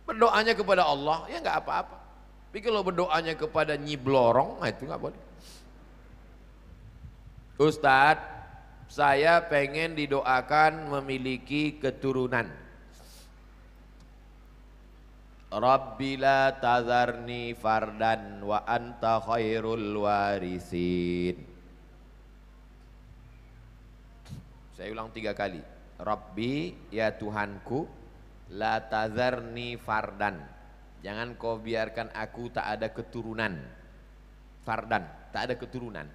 Berdoanya kepada Allah ya nggak apa-apa. Tapi kalau berdoanya kepada Nyi Blorong, nah itu nggak boleh. Ustadz, saya pengen didoakan memiliki keturunan. Rabbi la tazarni fardan wa anta khairul warisin. Saya ulang 3 kali. Rabbi, ya Tuhanku, la tazarni fardan. Jangan kau biarkan aku tak ada keturunan. Fardan, tak ada keturunan.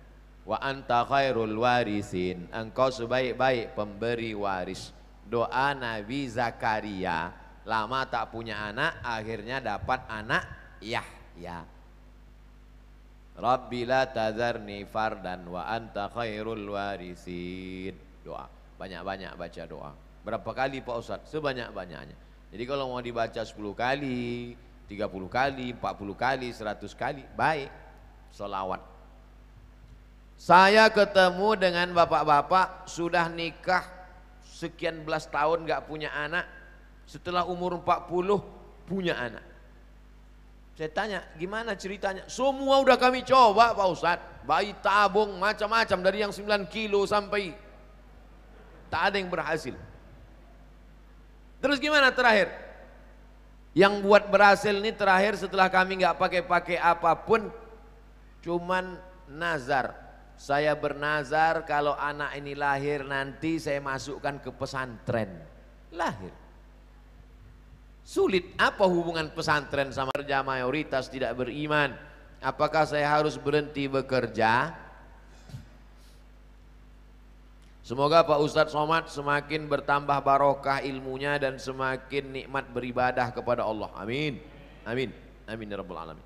Wa anta khairul warisin. Engkau sebaik-baik pemberi waris. Doa Nabi Zakaria, lama tak punya anak, akhirnya dapat anak Yahya. Rabbi la tazarni fardan wa anta khairul warisin. Doa, banyak-banyak baca doa. Berapa kali Pak Ustadz? Sebanyak-banyaknya. Jadi kalau mau dibaca 10 kali, 30 kali, 40 kali, 100 kali, baik. Sholawat. Saya ketemu dengan bapak-bapak sudah nikah sekian belas tahun gak punya anak. Setelah umur 40 punya anak. Saya tanya gimana ceritanya? Semua udah kami coba Pak Ustadz. Bayi tabung macam-macam dari yang 9 kilo sampai tak ada yang berhasil. Terus gimana terakhir? Yang buat berhasil ini terakhir setelah kami gak pakai apapun, cuman nazar. Saya bernazar kalau anak ini lahir nanti saya masukkan ke pesantren. Lahir. Sulit, apa hubungan pesantren sama kerja mayoritas tidak beriman? Apakah saya harus berhenti bekerja? Semoga Pak Ustadz Somad semakin bertambah barokah ilmunya dan semakin nikmat beribadah kepada Allah. Amin. Amin. Amin ya rabbal alamin.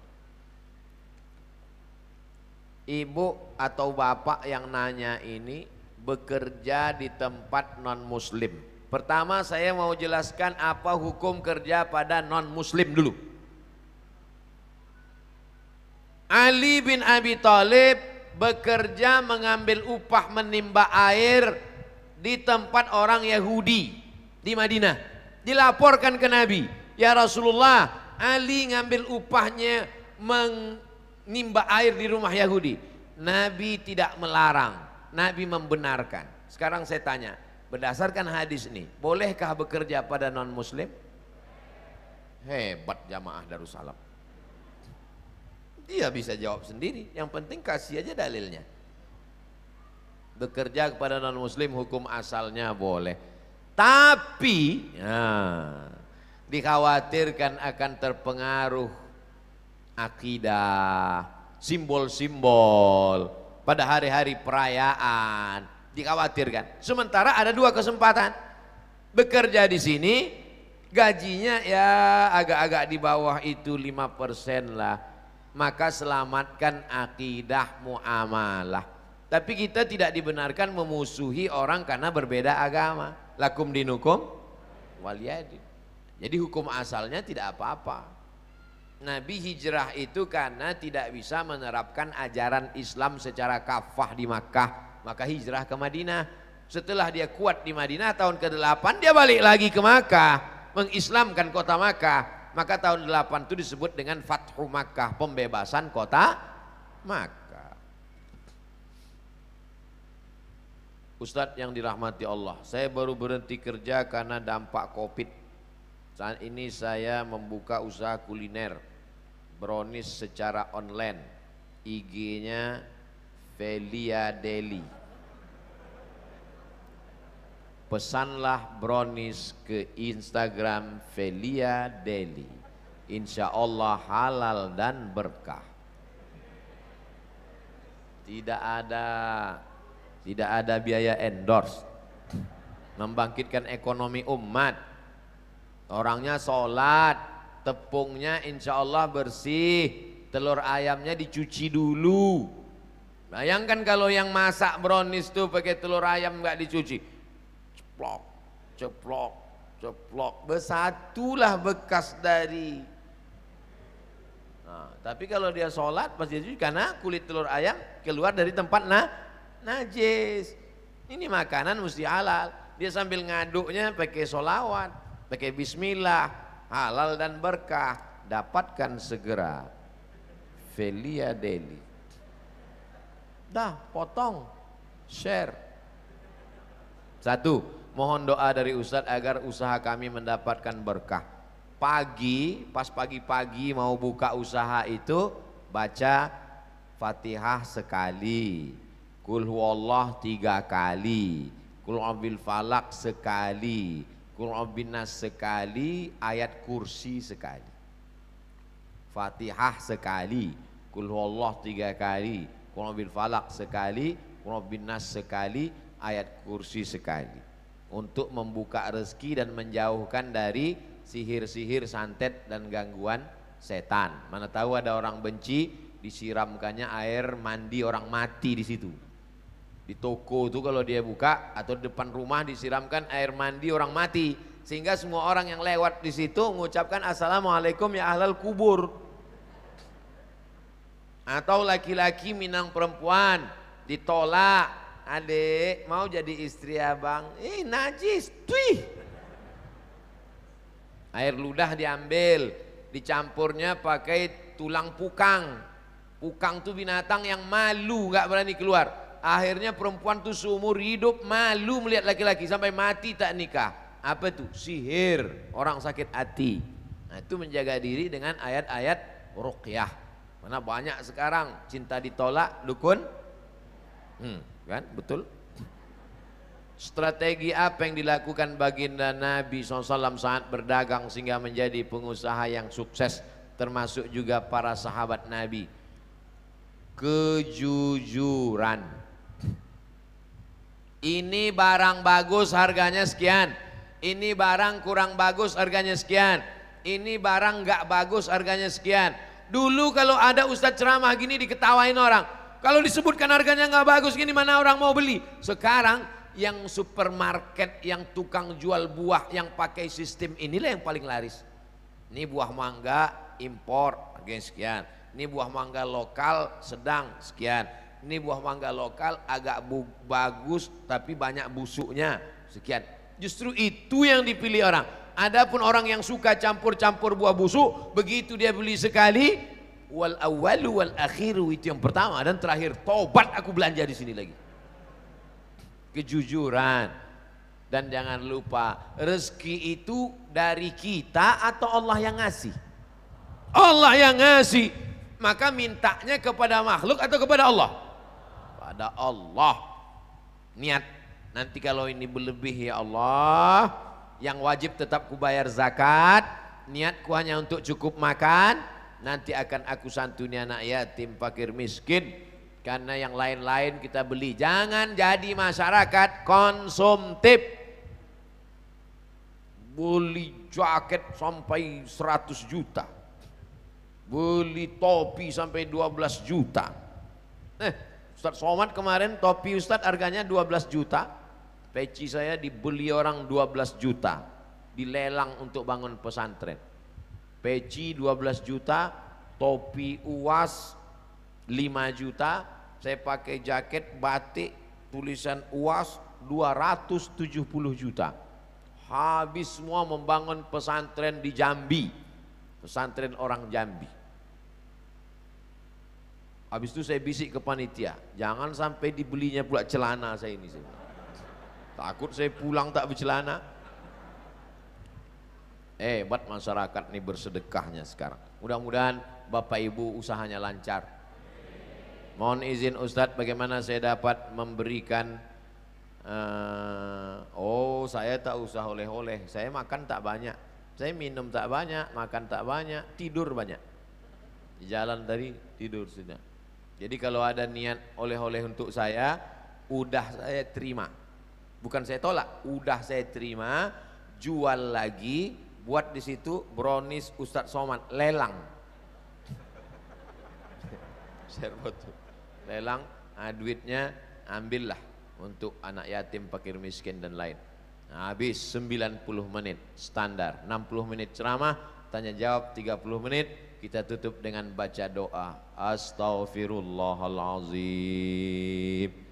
Ibu atau bapak yang nanya ini bekerja di tempat non muslim. Pertama saya mau jelaskan apa hukum kerja pada non muslim dulu. Ali bin Abi Thalib bekerja mengambil upah menimba air di tempat orang Yahudi di Madinah. Dilaporkan ke Nabi, ya Rasulullah, Ali ngambil upahnya menimba air di rumah Yahudi. Nabi tidak melarang, Nabi membenarkan. Sekarang saya tanya, berdasarkan hadis ini, bolehkah bekerja pada non muslim? Hebat jamaah Darussalam. Dia bisa jawab sendiri, yang penting kasih aja dalilnya. Bekerja kepada non muslim hukum asalnya boleh, tapi dikhawatirkan akan terpengaruh akidah, simbol-simbol pada hari-hari perayaan, dikhawatirkan. Sementara ada dua kesempatan, bekerja di sini gajinya ya agak-agak di bawah itu 5% lah, maka selamatkan akidah muamalah. Tapi kita tidak dibenarkan memusuhi orang karena berbeda agama. Lakum dinukum waliyadin. Jadi hukum asalnya tidak apa-apa. Nabi hijrah itu karena tidak bisa menerapkan ajaran Islam secara kafah di Makkah, maka hijrah ke Madinah. Setelah dia kuat di Madinah tahun ke-8 dia balik lagi ke Makkah, mengislamkan kota Makkah. Maka tahun 8 itu disebut dengan Fathu Makkah, pembebasan kota Makkah. Ustadz yang dirahmati Allah, saya baru berhenti kerja karena dampak Covid. Saat ini saya membuka usaha kuliner brownies secara online. IG-nya Velia Deli. Pesanlah brownies ke Instagram Velia Deli. Insya Allah halal dan berkah. Tidak ada biaya endorse. Membangkitkan ekonomi umat. Orangnya sholat, tepungnya insya Allah bersih, telur ayamnya dicuci dulu. Bayangkan kalau yang masak brownies tuh pakai telur ayam nggak dicuci, ceplok, ceplok, ceplok, bersatulah bekas dari. Nah, tapi kalau dia sholat pasti dicuci karena kulit telur ayam keluar dari tempat najis. Ini makanan mesti halal. Dia sambil ngaduknya pakai sholawat, pakai bismillah, halal dan berkah. Dapatkan segera Velia Deli. Dah potong, share. 1. Mohon doa dari Ustadz agar usaha kami mendapatkan berkah. Pas pagi-pagi mau buka usaha itu baca Fatihah sekali, Qul huwallah 3 kali, Qul a'udzu falak sekali, Qul a'udzu nas sekali, ayat kursi sekali. Fatihah sekali, Qul huwallah 3 kali, Qul a'udzu falak sekali, Qul a'udzu nas sekali, ayat kursi sekali. Untuk membuka rezeki dan menjauhkan dari sihir-sihir, santet dan gangguan setan. Mana tahu ada orang benci, disiramkannya air mandi orang mati di situ. Di toko itu kalau dia buka atau di depan rumah disiramkan air mandi orang mati, sehingga semua orang yang lewat di situ mengucapkan assalamualaikum ya ahlal kubur. Atau laki-laki minang perempuan ditolak, adik mau jadi istri abang, najis, tuih. Air ludah diambil, dicampurnya pakai tulang pukang. Pukang itu binatang yang malu, gak berani keluar. Akhirnya perempuan tuh seumur hidup malu melihat laki-laki sampai mati tak nikah. Apa tuh? Sihir, orang sakit hati. Nah itu menjaga diri dengan ayat-ayat ruqyah. Mana banyak sekarang cinta ditolak, dukun. Kan betul. Strategi apa yang dilakukan baginda Nabi SAW saat berdagang sehingga menjadi pengusaha yang sukses, termasuk juga para sahabat Nabi? Kejujuran. Ini barang bagus harganya sekian, ini barang kurang bagus harganya sekian, ini barang gak bagus harganya sekian. Dulu kalau ada ustadz ceramah gini diketawain orang, kalau disebutkan harganya gak bagus gini mana orang mau beli. Sekarang yang supermarket, yang tukang jual buah yang pakai sistem inilah yang paling laris. Ini buah mangga impor harganya sekian, ini buah mangga lokal sedang sekian, ini buah mangga lokal agak bagus tapi banyak busuknya sekian. Justru itu yang dipilih orang. Adapun orang yang suka campur-campur buah busuk, begitu dia beli sekali, wal awwalu wal akhiru, itu yang pertama dan terakhir, tobat aku belanja di sini lagi. Kejujuran. Dan jangan lupa rezeki itu dari kita atau Allah yang ngasih? Allah yang ngasih. maka mintanya kepada makhluk atau kepada Allah? Pada Allah. Niat, nanti kalau ini berlebih ya Allah, yang wajib tetap kubayar zakat, niatku hanya untuk cukup makan, nanti akan aku santuni anak yatim, fakir, miskin. Karena yang lain-lain kita beli. Jangan jadi masyarakat konsumtif. Beli jaket sampai 100 juta. Beli topi sampai 12 juta. Ustadz Somad kemarin topi Ustadz harganya 12 juta. Peci saya dibeli orang 12 juta. Dilelang untuk bangun pesantren. Peci 12 juta, topi UAS 5 juta. Saya pakai jaket batik tulisan UAS 270 juta. Habis semua membangun pesantren di Jambi. Pesantren orang Jambi. Habis itu saya bisik ke panitia, jangan sampai dibelinya pula celana saya ini. Takut saya pulang tak bercelana. Hebat masyarakat ini bersedekahnya sekarang. Mudah-mudahan Bapak Ibu usahanya lancar. Mohon izin Ustadz, bagaimana saya dapat memberikan saya tak usah oleh-oleh, saya makan tak banyak, saya minum tak banyak, makan tak banyak, tidur banyak. Di jalan tadi tidur sudah. Jadi kalau ada niat oleh-oleh untuk saya, udah saya terima. Bukan saya tolak, udah saya terima, jual lagi, buat di situ brownies Ustadz Somad, lelang. Lelang, duitnya ambillah untuk anak yatim, fakir, miskin dan lain. Habis 90 menit standar, 60 menit ceramah, tanya jawab 30 menit. Kita tutup dengan baca doa. Astaghfirullahalazim.